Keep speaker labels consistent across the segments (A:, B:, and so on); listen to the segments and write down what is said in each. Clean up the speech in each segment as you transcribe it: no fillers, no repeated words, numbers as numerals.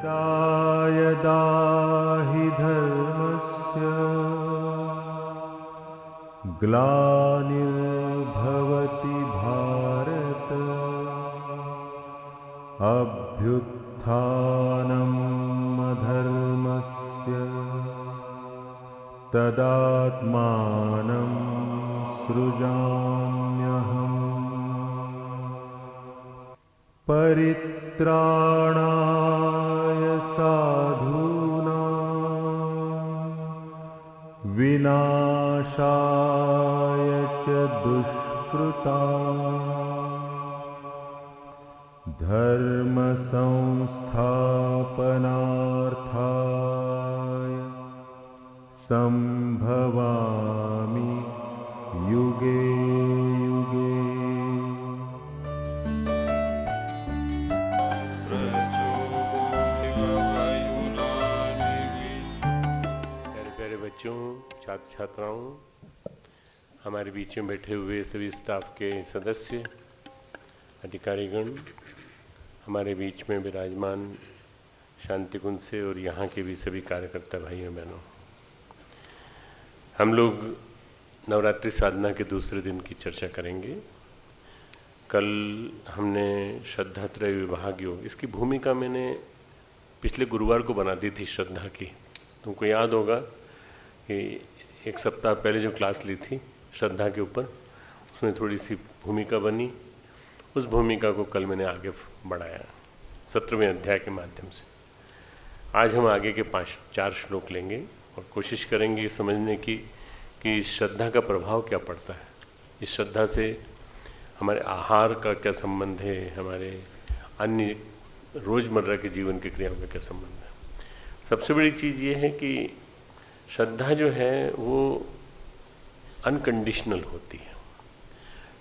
A: यदा यदा हि धर्मस्य ग्लानिर्भवति भारत अभ्युत्थानम् अधर्मस्य तदात्मानं सृजाम्यहम्। परित्राणाय साधूनां विनाशाय च दुष्कृतां धर्म संस्थापनार्थाय संभवामि युगे युगे।
B: प्यारे प्यारे बच्चों, छात्र छात्राओं, हमारे बीच में बैठे हुए सभी स्टाफ के सदस्य, अधिकारीगण, हमारे बीच में विराजमान शांति कुंज से और यहाँ के भी सभी कार्यकर्ता भाइयों बहनों, हम लोग नवरात्रि साधना के दूसरे दिन की चर्चा करेंगे। कल हमने श्रद्धा त्रय विभाग योग, इसकी भूमिका मैंने पिछले गुरुवार को बना दी थी श्रद्धा की। तुमको याद होगा कि एक सप्ताह पहले जो क्लास ली थी श्रद्धा के ऊपर, उसमें थोड़ी सी भूमिका बनी। उस भूमिका को कल मैंने आगे बढ़ाया 17वें अध्याय के माध्यम से। आज हम आगे के 4 श्लोक लेंगे और कोशिश करेंगे समझने की कि श्रद्धा का प्रभाव क्या पड़ता है, इस श्रद्धा से हमारे आहार का क्या संबंध है, हमारे अन्य रोज़मर्रा के जीवन की क्रियाओं का क्या संबंध है। सबसे बड़ी चीज़ ये है कि श्रद्धा जो है वो अनकंडीशनल होती है।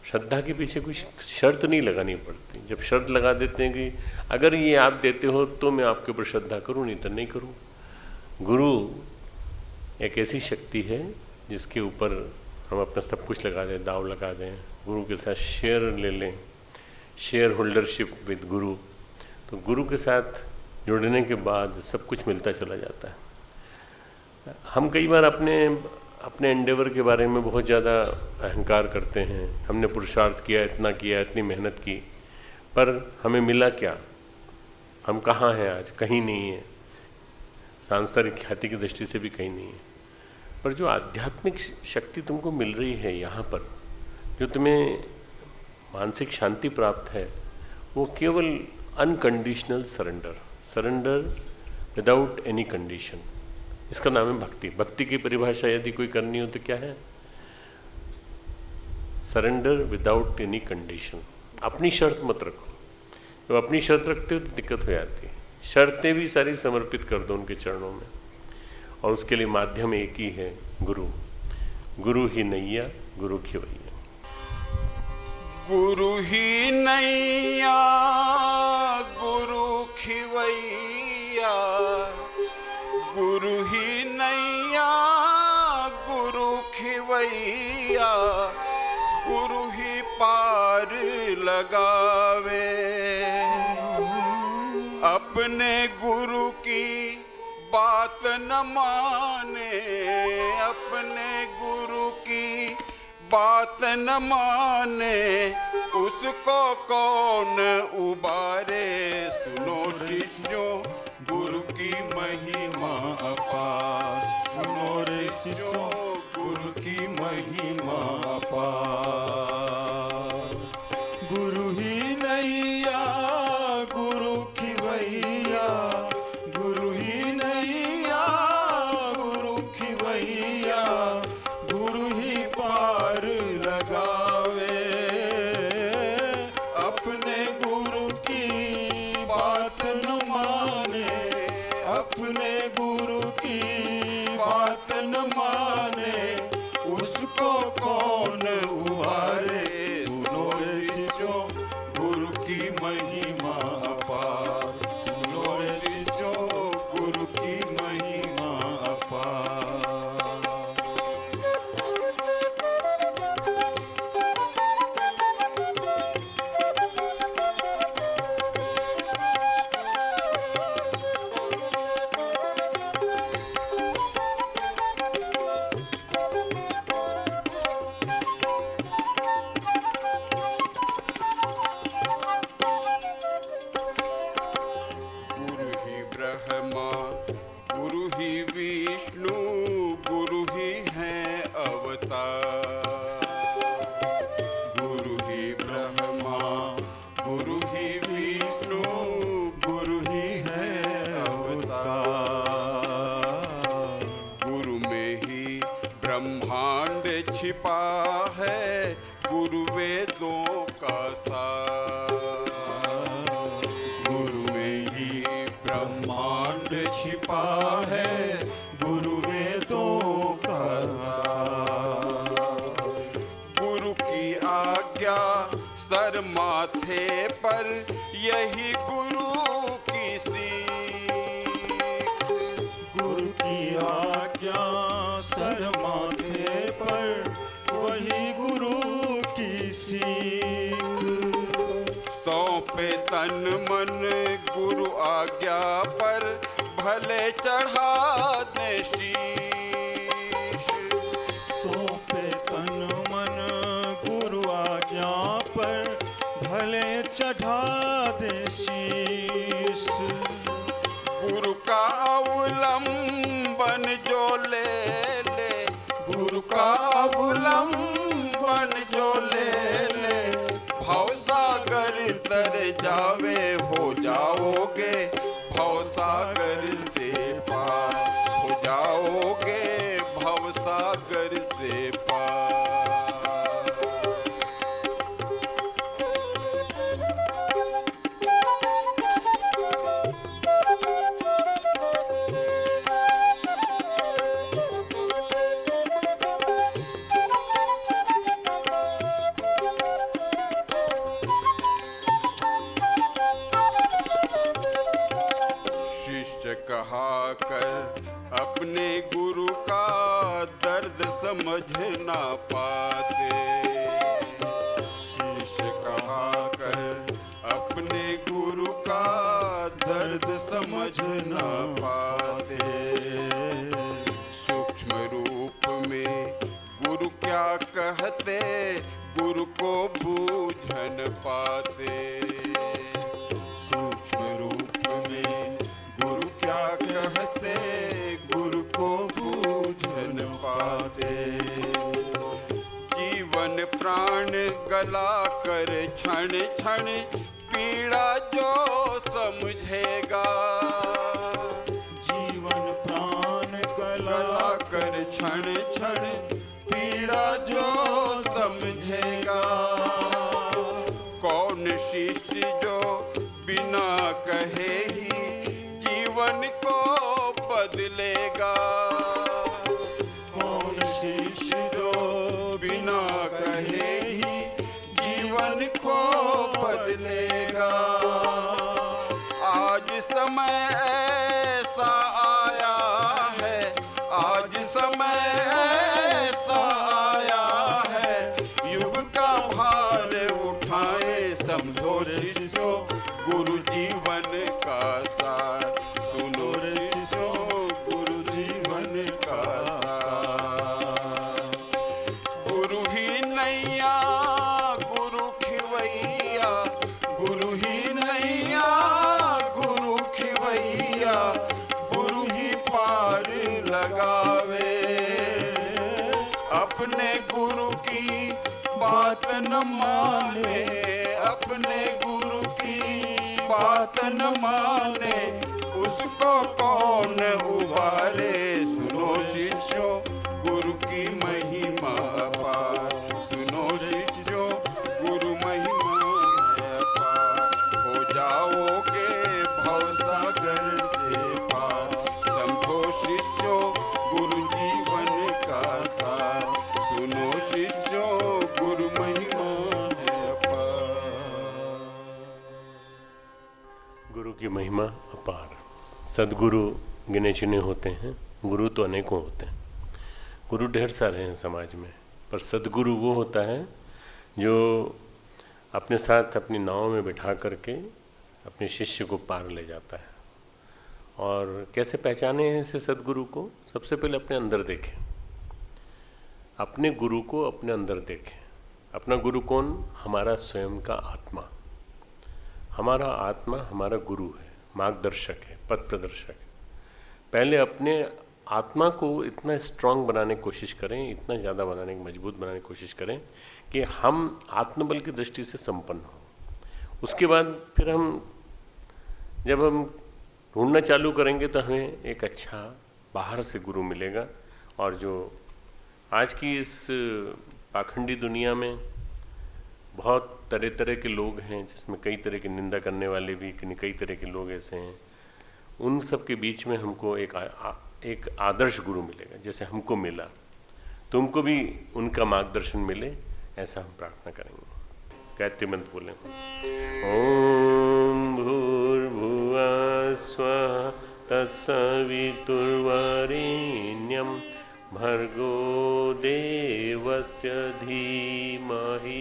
B: श्रद्धा के पीछे कोई शर्त नहीं लगानी पड़ती। जब शर्त लगा देते हैं कि अगर ये आप देते हो तो मैं आपके ऊपर श्रद्धा करूँ, नहीं तो नहीं करूँ। गुरु एक ऐसी शक्ति है जिसके ऊपर हम अपना सब कुछ लगा दें, दाव लगा दें, गुरु के साथ शेयर ले लें, शेयर होल्डरशिप विद गुरु, तो गुरु के साथ जुड़ने के बाद सब कुछ मिलता चला जाता है। हम कई बार अपने एंडेवर के बारे में बहुत ज़्यादा अहंकार करते हैं। हमने पुरुषार्थ किया, इतना किया, इतनी मेहनत की, पर हमें मिला क्या? हम कहाँ हैं आज? कहीं नहीं है। सांसारिक ख्याति की दृष्टि से भी कहीं नहीं है। पर जो आध्यात्मिक शक्ति तुमको मिल रही है यहाँ पर, जो तुम्हें मानसिक शांति प्राप्त है, वो केवल unconditional surrender without any condition, इसका नाम है भक्ति। भक्ति की परिभाषा यदि कोई करनी हो तो क्या है? Surrender without any condition. अपनी शर्त मत रखो। जब अपनी शर्त रखते हो तो दिक्कत हो जाती है। शर्तें भी सारी समर्पित कर दो उनके चरणों में, और उसके लिए माध्यम एक ही है, गुरु। गुरु ही नैया गुरु खिवैया।
C: गुरु ही नैया गुरु खिवैया, गुरु ही नैया गुरु खिवैया, गुरु ही पार लगावे। अपने गुरु की बात न माने, अपने गुरु की बात न माने, उसको कौन उबारे। सुनो शिष्यों गुरु की महिमा अपार, सुनो रे शिष्यों गुरु की महिमा अपार। गुरु ही नैया गुरु खिवैया, गुरु ही नैया गुरु खिवैया, गुरु ही पार लगावे। अपने गुरु की बात न माने, अपने गुरु की बात न माने, उसको कौन उबारे। सुनो रे शिष्यों गुरु की महिमा अपार, सुनो रे शिष्यों गुरु की महिमा अपार। छिपा है गुरु वेदों का सार। गुरु में ही ब्रह्मांड छिपा है गुरु वेदों का सार। गुरु की आज्ञा सर माथे पर, यही गुरु की सीख।
D: गुरु की आज्ञा सर माथे पर, वही गुरु की सीख।
C: सौंपे तन मन गुरु आज्ञा पर, भले चढ़ा दे शीश।
D: सौंपे तन मन गुरु आज्ञा पर, भले चढ़ा दे शीश।
C: गुरु का अवलंबन जो ले ले, गुरु का अवलंबन जो ले ले, भवसागर तर जावे हो जाओगे, भवसागर से पार हो जाओगे, भवसागर से पार। शिष्य कहा कर अपने गुरु का दर्द समझ ना पाते। शिष्य कहा कर अपने गुरु का दर्द समझ ना पाते। सूक्ष्म रूप में गुरु क्या कहते, गुरु को बूझ न पाते। सूक्ष्म रूप में गुरु क्या कहते, गुरु को बूझ न पाते। जीवन प्राण गला कर क्षण क्षण, पीड़ा जो समझेगा।
D: जीवन प्राण
C: गला कर क्षण क्षण, पीड़ा जो समझेगा। कौन शिष्य जो बिना कहे ही जीवन को बदलेगा।
D: कौन शिष्य जो
C: बिना कहे ही जीवन को बदलेगा। आज समय ऐसा आया है, आज समय ऐसा आया है, युग का भार उठाए समझो शिष्यों, गुरु जीवन का सार। सुनो रे शिष्यों, गुरु जीवन का सार। गुरु ही नैया गुरु खिवैया, गुरु ही नैया गुरु खिवैया, गुरु ही पार लगावे। अपने गुरु की बात न माने, अपने गुरु की बात न माने, उसको कौन उबारे। सुनो शिष्यों, गुरु की महिमा अपार। सुनो शिष्यों, गुरु महिमा अपार। हो जाओगे भवसागर से पार। समझो शिष्यों, गुरु जीवन का सार। सुनो शिष्यों, गुरु महिमा है अपार।
B: गुरु की महिमा अपार। सद्गुरु गिने चुने होते हैं, गुरु तो अनेकों होते हैं। गुरु ढेर सारे हैं समाज में, पर सद्गुरु वो होता है जो अपने साथ अपनी नाव में बिठा करके अपने शिष्य को पार ले जाता है। और कैसे पहचाने हैं ऐसे सद्गुरु को? सबसे पहले अपने अंदर देखें, अपने गुरु को अपने अंदर देखें। अपना गुरु कौन? हमारा स्वयं का आत्मा। हमारा आत्मा हमारा गुरु है, मार्गदर्शक है, पथ प्रदर्शक है। पहले अपने आत्मा को इतना स्ट्रांग बनाने की कोशिश करें, इतना ज़्यादा बनाने की, मजबूत बनाने की कोशिश करें कि हम आत्मबल की दृष्टि से संपन्न हों। उसके बाद फिर जब हम ढूंढना चालू करेंगे तो हमें एक अच्छा बाहर से गुरु मिलेगा, और जो आज की इस पाखंडी दुनिया में बहुत तरह तरह के लोग हैं, जिसमें कई तरह की निंदा करने वाले भी, कई तरह के लोग ऐसे हैं। उन सब के बीच में हमको एक आदर्श गुरु मिलेगा, जैसे हमको मिला, तुमको भी उनका मार्गदर्शन मिले, ऐसा हम प्रार्थना करेंगे। गायत्री मंत्र बोलें। ओम भूर्भुवः स्वः तत्सवितुर्वरेण्यं भर्गो देवस्य धीमहि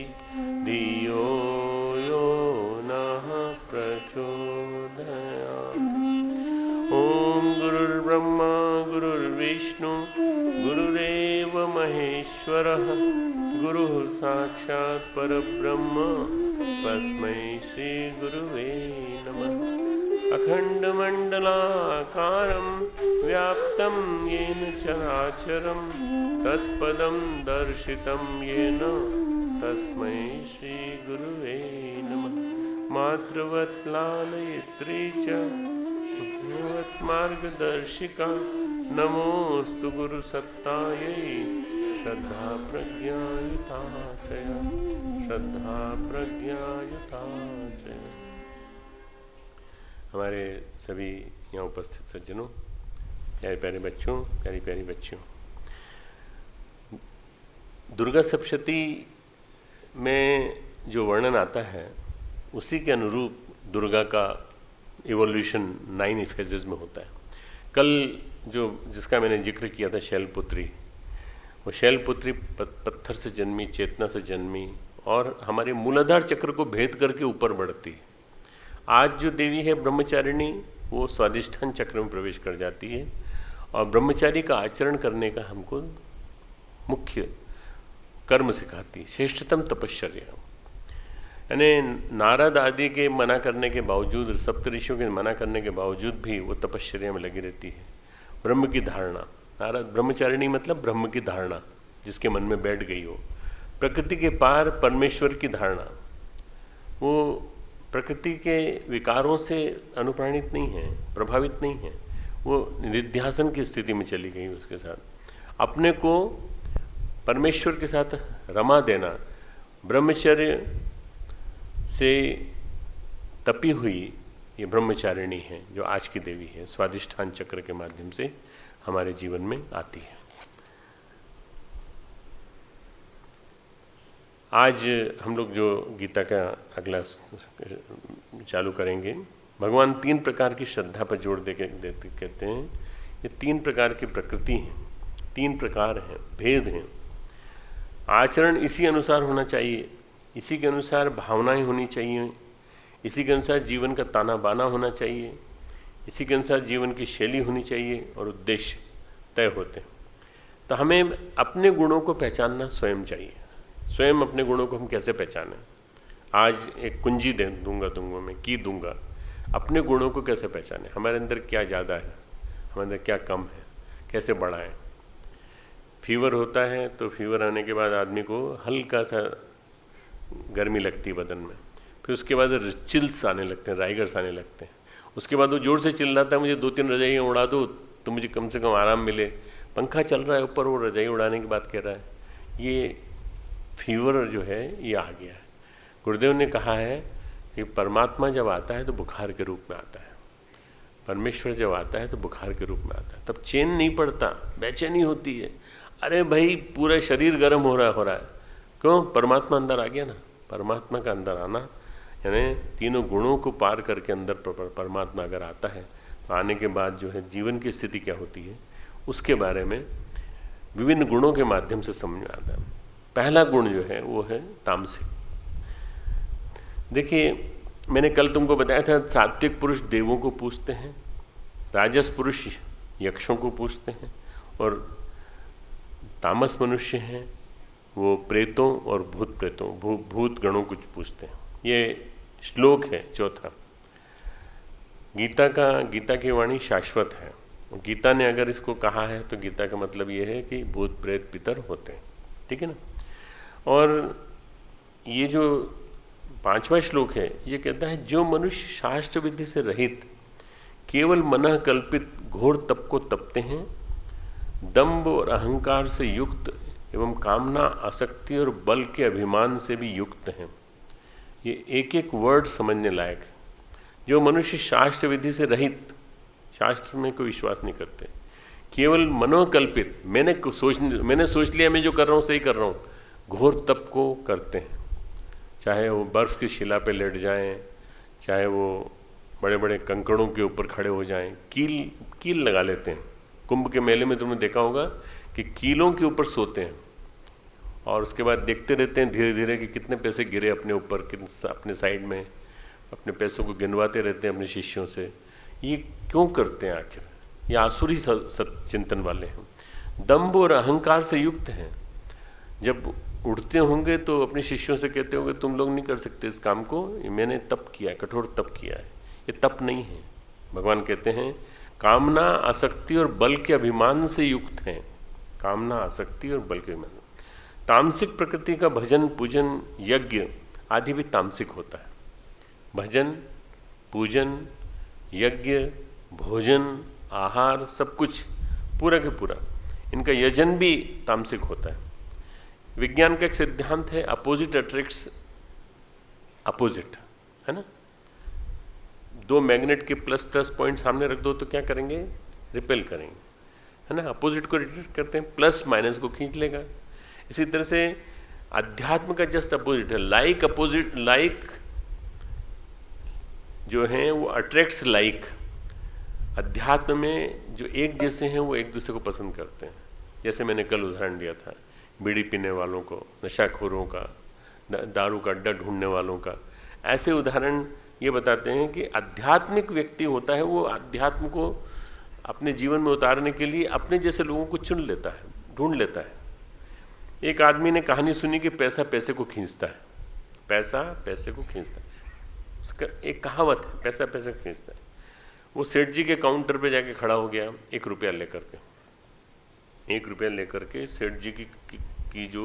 B: धियो यो नः प्रचोदयात्। ओम गुरुर्ब्रह्मा गुरुर्विष्णु गुरुरेव महेश्वरः गुरुः साक्षात् परब्रह्म तस्मै श्री गुरुवे नमः। अखण्डमण्डलाकारं व्याप्तं येन चराचरं तत्पदं दर्शितं येन तस्मै श्री गुरुवे नमः। मातृवत् लालयित्री च पुत्रवत् मार्गदर्शिका नमोऽस्तु गुरुसत्तायै श्रद्धा प्रज्ञायुता च श्रद्धा प्रज्ञायुता च। हमारे सभी यहाँ उपस्थित सज्जनों, प्यारे प्यारे बच्चों, प्यारी प्यारी बच्चियों, दुर्गा सप्तशती में जो वर्णन आता है उसी के अनुरूप दुर्गा का इवोल्यूशन 9 फेजेस में होता है। कल जिसका मैंने जिक्र किया था, शैलपुत्री, वो शैलपुत्री पत्थर से जन्मी, चेतना से जन्मी और हमारे मूलाधार चक्र को भेद करके ऊपर बढ़ती है। आज जो देवी है ब्रह्मचारिणी, वो स्वादिष्ठान चक्र में प्रवेश कर जाती है और ब्रह्मचारी का आचरण करने का हमको मुख्य कर्म सिखाती है, श्रेष्ठतम तपश्चर्या। यानी नारद आदि के मना करने के बावजूद, सप्त ऋषियों के मना करने के बावजूद भी वो तपश्चर्या में लगी रहती है। ब्रह्म की धारणा, नारद ब्रह्मचारिणी मतलब ब्रह्म की धारणा जिसके मन में बैठ गई हो। प्रकृति के पार परमेश्वर की धारणा, वो प्रकृति के विकारों से अनुप्राणित नहीं है, प्रभावित नहीं है, वो निध्यासन की स्थिति में चली गई। उसके साथ अपने को परमेश्वर के साथ रमा देना, ब्रह्मचर्य से तपी हुई ये ब्रह्मचारिणी है जो आज की देवी है, स्वादिष्ठान चक्र के माध्यम से हमारे जीवन में आती है। आज हम लोग जो गीता का अगला चालू करेंगे, भगवान 3 प्रकार की श्रद्धा पर जोर देते कहते हैं। ये 3 प्रकार की प्रकृति हैं, 3 प्रकार हैं, भेद हैं। आचरण इसी अनुसार होना चाहिए, इसी के अनुसार भावनाएं होनी चाहिए, इसी के अनुसार जीवन का ताना बाना होना चाहिए, इसी के अनुसार जीवन की शैली होनी चाहिए और उद्देश्य तय होते हैं। तो हमें अपने गुणों को पहचानना स्वयं चाहिए। स्वयं अपने गुणों को हम कैसे पहचानें? आज एक कुंजी दूंगा मैं की दूंगा, अपने गुणों को कैसे पहचानें? हमारे अंदर क्या ज़्यादा है, हमारे अंदर क्या कम है, कैसे बढ़ाएं? फीवर होता है तो फीवर आने के बाद आदमी को हल्का सा गर्मी लगती है बदन में, फिर उसके बाद चिल्स आने लगते हैं, राइगर्स आने लगते हैं। उसके बाद वो जोर से चिल्लाता है, मुझे 2-3 रजाइयाँ उड़ा दो तो मुझे कम से कम आराम मिले। पंखा चल रहा है ऊपर, वो रजाई उड़ाने की बात कह रहा है। ये फीवर जो है ये आ गया है। गुरुदेव ने कहा है कि परमात्मा जब आता है तो बुखार के रूप में आता है, परमेश्वर जब आता है तो बुखार के रूप में आता है। तब चैन नहीं पड़ता, बेचैनी होती है। अरे भाई पूरा शरीर गर्म हो रहा है, क्यों? परमात्मा अंदर आ गया ना। परमात्मा का अंदर आना यानी तीनों गुणों को पार करके अंदर परमात्मा अगर आता है तो आने के बाद जो है जीवन की स्थिति क्या होती है उसके बारे में विभिन्न गुणों के माध्यम से समझ में आता है। पहला गुण जो है वो है तामसिक। देखिए, मैंने कल तुमको बताया था, सात्विक पुरुष देवों को पूजते हैं, राजस पुरुष यक्षों को पूजते हैं और तामस मनुष्य हैं वो प्रेतों और भूत प्रेतों भूत गणों को पूजते हैं। ये श्लोक है चौथा। गीता की वाणी शाश्वत है। गीता ने अगर इसको कहा है तो गीता का मतलब ये है कि भूत प्रेत पितर होते हैं, ठीक है ना। और ये जो 5वां श्लोक है ये कहता है, जो मनुष्य शास्त्र विधि से रहित केवल मन कल्पित घोर तप को तपते हैं, दंभ और अहंकार से युक्त एवं कामना, आसक्ति और बल के अभिमान से भी युक्त हैं। ये एक एक वर्ड समझने लायक है। जो मनुष्य शास्त्र विधि से रहित, शास्त्र में कोई विश्वास नहीं करते, केवल मनोकल्पित, मैंने सोच लिया मैं जो कर रहा हूँ सही कर रहा हूँ, घोर तप को करते हैं। चाहे वो बर्फ़ की शिला पे लेट जाएं, चाहे वो बड़े बड़े कंकड़ों के ऊपर खड़े हो जाएं, कील लगा लेते हैं। कुंभ के मेले में तुमने देखा होगा कि कीलों के ऊपर सोते हैं और उसके बाद देखते रहते हैं धीरे धीरे कि कितने पैसे गिरे अपने ऊपर, अपने साइड में, अपने पैसों को गिनवाते रहते हैं अपने शिष्यों से। ये क्यों करते हैं आखिर? ये आसुरी चिंतन वाले हैं, दंभ और अहंकार से युक्त हैं। जब उठते होंगे तो अपने शिष्यों से कहते होंगे तुम लोग नहीं कर सकते इस काम को, ये मैंने तप किया है, कठोर तप किया है। ये तप नहीं है। भगवान कहते हैं कामना, आसक्ति और बल के अभिमान से युक्त हैं। कामना, आसक्ति और बल के अभिमान। तामसिक प्रकृति का भजन, पूजन, यज्ञ आदि भी तामसिक होता है। भजन, पूजन, यज्ञ, भोजन, आहार, सब कुछ पूरा के पूरा, इनका यजन भी तामसिक होता है। विज्ञान का एक सिद्धांत है अपोजिट अट्रैक्ट्स अपोजिट, है ना। दो मैग्नेट के प्लस प्लस पॉइंट सामने रख दो तो क्या करेंगे? रिपेल करेंगे, है ना। अपोजिट को रिट्रैक्ट करते हैं, प्लस माइनस को खींच लेगा। इसी तरह से अध्यात्म का जस्ट अपोजिट है। लाइक अपोजिट, लाइक जो हैं वो अट्रैक्ट्स लाइक। अध्यात्म में जो एक जैसे हैं वो एक दूसरे को पसंद करते हैं। जैसे मैंने कल उदाहरण दिया था, बीड़ी पीने वालों को, नशाखोरों का, दारू का अड्डा ढूंढने वालों का। ऐसे उदाहरण ये बताते हैं कि आध्यात्मिक व्यक्ति होता है वो अध्यात्म को अपने जीवन में उतारने के लिए अपने जैसे लोगों को चुन लेता है, ढूंढ लेता है। एक आदमी ने कहानी सुनी कि पैसा पैसे को खींचता है, पैसा पैसे को खींचता है। उसका एक कहावत है, पैसा पैसे को खींचता है। वो सेठ जी के काउंटर पे जाके खड़ा हो गया 1 रुपया लेकर के। 1 रुपया लेकर के सेठ जी की जो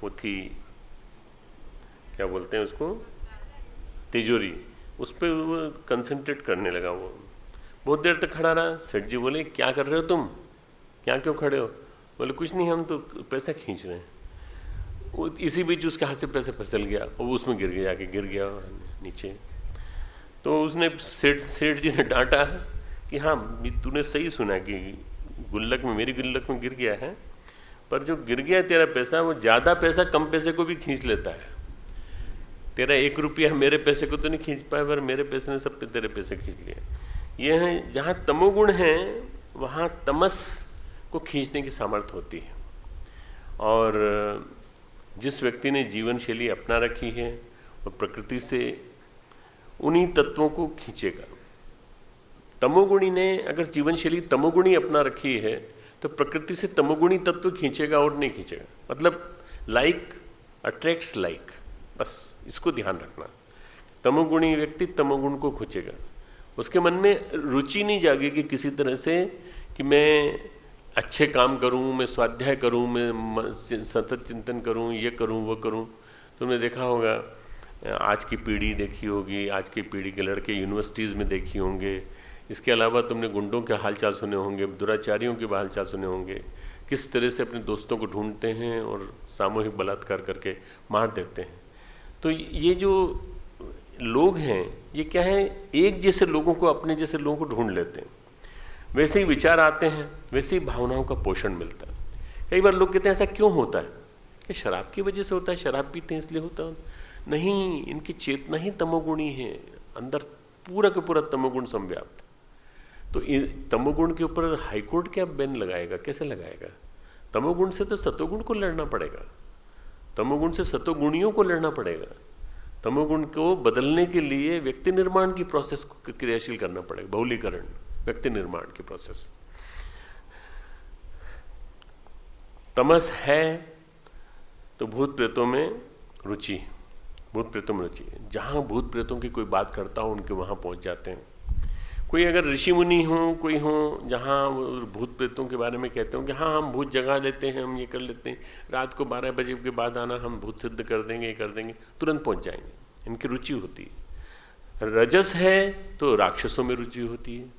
B: वो थी, क्या बोलते हैं उसको, तिजोरी, उस पर वो कंसंट्रेट करने लगा। वो बहुत देर तक खड़ा रहा। सेठ जी बोले क्या कर रहे हो तुम, क्या क्यों खड़े हो? बोले कुछ नहीं, हम तो पैसा खींच रहे हैं। वो इसी बीच उसके हाथ से पैसा फिसल गया और वो उसमें गिर गया नीचे। तो उसने सेठ जी ने डांटा कि हाँ तूने सही सुना कि गुल्लक में, मेरी गुल्लक में गिर गया है, पर जो गिर गया तेरा पैसा वो ज़्यादा पैसा कम पैसे को भी खींच लेता है। तेरा 1 रुपया मेरे पैसे को तो नहीं खींच पाया, पर मेरे पैसे ने सब पे तेरे पैसे खींच लिए। ये है जहाँ तमोगुण है वहाँ तमस को खींचने की सामर्थ्य होती है। और जिस व्यक्ति ने जीवन शैली अपना रखी है वो प्रकृति से उन्हीं तत्वों को खींचेगा। तमोगुणी ने अगर जीवन शैली तमोगुणी अपना रखी है तो प्रकृति से तमोगुणी तत्व खींचेगा और नहीं खींचेगा। मतलब लाइक अट्रैक्ट्स लाइक, बस इसको ध्यान रखना। तमोगुणी व्यक्ति तमोगुण को खींचेगा। उसके मन में रुचि नहीं जागेगी किसी तरह से कि मैं अच्छे काम करूं, मैं स्वाध्याय करूं, मैं सतत चिंतन करूं, ये करूं वो करूं। तुमने देखा होगा, आज की पीढ़ी देखी होगी, आज की पीढ़ी के लड़के यूनिवर्सिटीज़ में देखी होंगे। इसके अलावा तुमने गुंडों के हालचाल सुने होंगे, दुराचारियों के हालचाल सुने होंगे, किस तरह से अपने दोस्तों को ढूंढते हैं और सामूहिक बलात्कार करके मार देते हैं। तो ये जो लोग हैं ये क्या है, एक जैसे लोगों को, अपने जैसे लोगों को ढूंढ लेते हैं। वैसे ही विचार आते हैं, वैसे ही भावनाओं का पोषण मिलता है। कई बार लोग कहते हैं ऐसा क्यों होता है, कि शराब की वजह से होता है, शराब पीते हैं इसलिए होता है। नहीं, इनकी चेतना ही तमोगुणी है, अंदर पूरा का पूरा तमोगुण संव्याप्त। तो तमोगुण के ऊपर हाईकोर्ट क्या बैन लगाएगा, कैसे लगाएगा? तमोगुण से तो सतोगुण को लड़ना पड़ेगा, तमोगुण से सतोगुणियों को लड़ना पड़ेगा। तमोगुण को बदलने के लिए व्यक्ति निर्माण की प्रोसेस को क्रियाशील करना पड़ेगा, बहुलीकरण, व्यक्ति निर्माण की प्रोसेस। तमस है तो भूत प्रेतों में रुचि, भूत प्रेतों में रुचि। जहाँ भूत प्रेतों की कोई बात करता हो उनके वहाँ पहुँच जाते हैं। कोई अगर ऋषि मुनि हो, कोई हो जहाँ भूत प्रेतों के बारे में कहते हो कि हाँ हम भूत जगा लेते हैं, हम ये कर लेते हैं, रात को 12 बजे के बाद आना, हम भूत सिद्ध कर देंगे, ये कर देंगे, तुरंत पहुँच जाएंगे। इनकी रुचि होती है। रजस है तो राक्षसों में रुचि होती है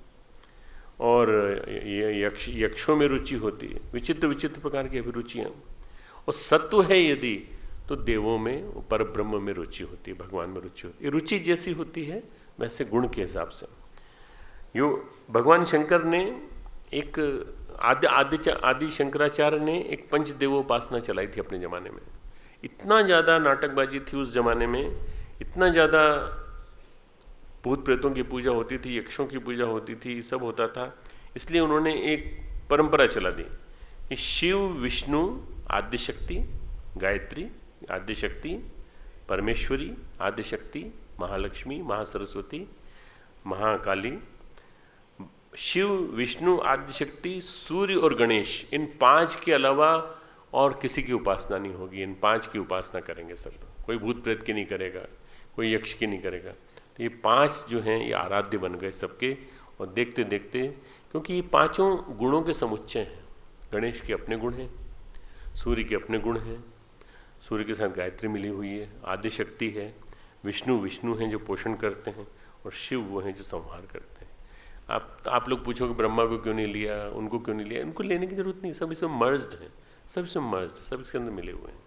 B: और यक्षों में रुचि होती है। विचित्र विचित्र प्रकार की अभिरुचियाँ। और सत्व है यदि, तो देवों में, पर ब्रह्म में रुचि होती है, भगवान में रुचि होती है। रुचि जैसी होती है वैसे गुण के हिसाब से। यो भगवान शंकर ने एक आदि शंकराचार्य ने एक पंचदेवोपासना चलाई थी अपने ज़माने में। इतना ज़्यादा नाटकबाजी थी उस ज़माने में, इतना ज़्यादा भूत प्रेतों की पूजा होती थी, यक्षों की पूजा होती थी, सब होता था। इसलिए उन्होंने एक परंपरा चला दी कि शिव विष्णु आद्यशक्ति, गायत्री आद्यशक्ति, परमेश्वरी आद्यशक्ति, महालक्ष्मी, महासरस्वती, महाकाली, शिव विष्णु आद्यशक्ति, सूर्य और गणेश, इन 5 के अलावा और किसी की उपासना नहीं होगी। इन 5 की उपासना करेंगे सब लोग। कोई भूत प्रेत की नहीं करेगा, कोई यक्ष की नहीं करेगा। तो ये 5 जो हैं ये आराध्य बन गए सबके। और देखते देखते, क्योंकि ये 5 गुणों के समुच्चय हैं। गणेश के अपने गुण हैं, सूर्य के अपने गुण हैं, सूर्य के साथ गायत्री मिली हुई है, आद्यशक्ति है, विष्णु हैं जो पोषण करते हैं, और शिव वो हैं जो संहार करते हैं। आप लोग पूछोगे ब्रह्मा को क्यों नहीं लिया, उनको क्यों नहीं लिया? उनको लेने की जरूरत नहीं, सब इसमें मर्ज्ड है, सब इसमें मर्ज्ड, सब इसके अंदर मिले हुए हैं।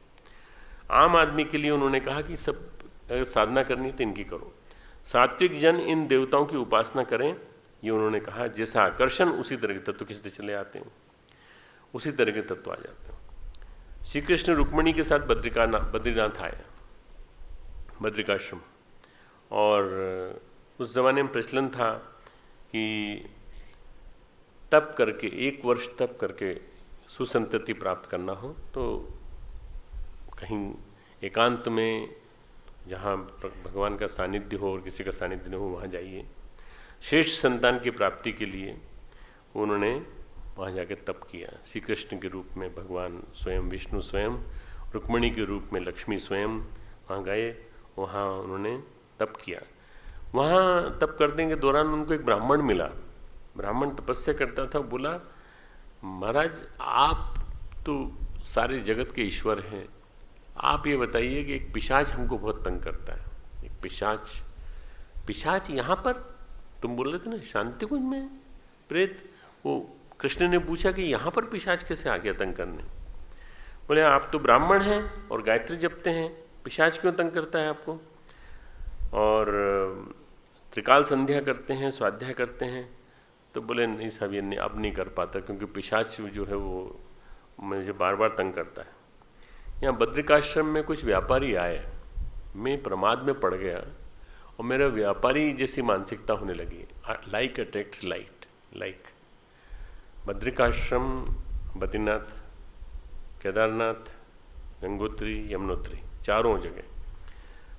B: आम आदमी के लिए उन्होंने कहा कि सब अगर साधना करनी तो इनकी करो। सात्विक जन इन देवताओं की उपासना करें, ये उन्होंने कहा। जैसा आकर्षण उसी तरह के तत्व खींचते चले आते हैं, उसी तरह के तत्व आ जाते हैं। श्री कृष्ण रुक्मिणी के साथ बद्रीनाथ आए, बद्रिकाश्रम। और उस ज़माने में प्रचलन था कि तप करके, 1 वर्ष तप करके सुसंतति प्राप्त करना हो तो कहीं एकांत में, जहाँ भगवान का सानिध्य हो और किसी का सानिध्य न हो, वहाँ जाइए। श्रेष्ठ संतान की प्राप्ति के लिए उन्होंने वहाँ जाके तप किया। श्री कृष्ण के रूप में भगवान स्वयं, विष्णु स्वयं, रुक्मिणी के रूप में लक्ष्मी स्वयं वहाँ गए, वहाँ उन्होंने तप किया। वहाँ तप करने के दौरान उनको एक ब्राह्मण मिला। ब्राह्मण तपस्या करता था। बोला, महाराज आप तो सारे जगत के ईश्वर हैं, आप ये बताइए कि एक पिशाच हमको बहुत तंग करता है। एक पिशाच यहाँ पर, तुम बोल रहे थे ना शांति कुंज में प्रेत, वो कृष्ण ने पूछा कि यहाँ पर पिशाच कैसे आ गया तंग करने? बोले, आप तो ब्राह्मण हैं और गायत्री जपते हैं, पिशाच क्यों तंग करता है आपको? और त्रिकाल संध्या करते हैं, स्वाध्याय करते हैं। तो बोले, नहीं साहब, ये अब नहीं कर पाता, क्योंकि पिशाच जो है वो मुझे बार बार तंग करता है। यहाँ बद्रिकाश्रम में कुछ व्यापारी आए, मैं प्रमाद में पड़ गया और मेरा व्यापारी जैसी मानसिकता होने लगी। Like attracts like. Badrikashram, Badrinath, Kedarnath, Gangotri, Yamunotri, चारों जगह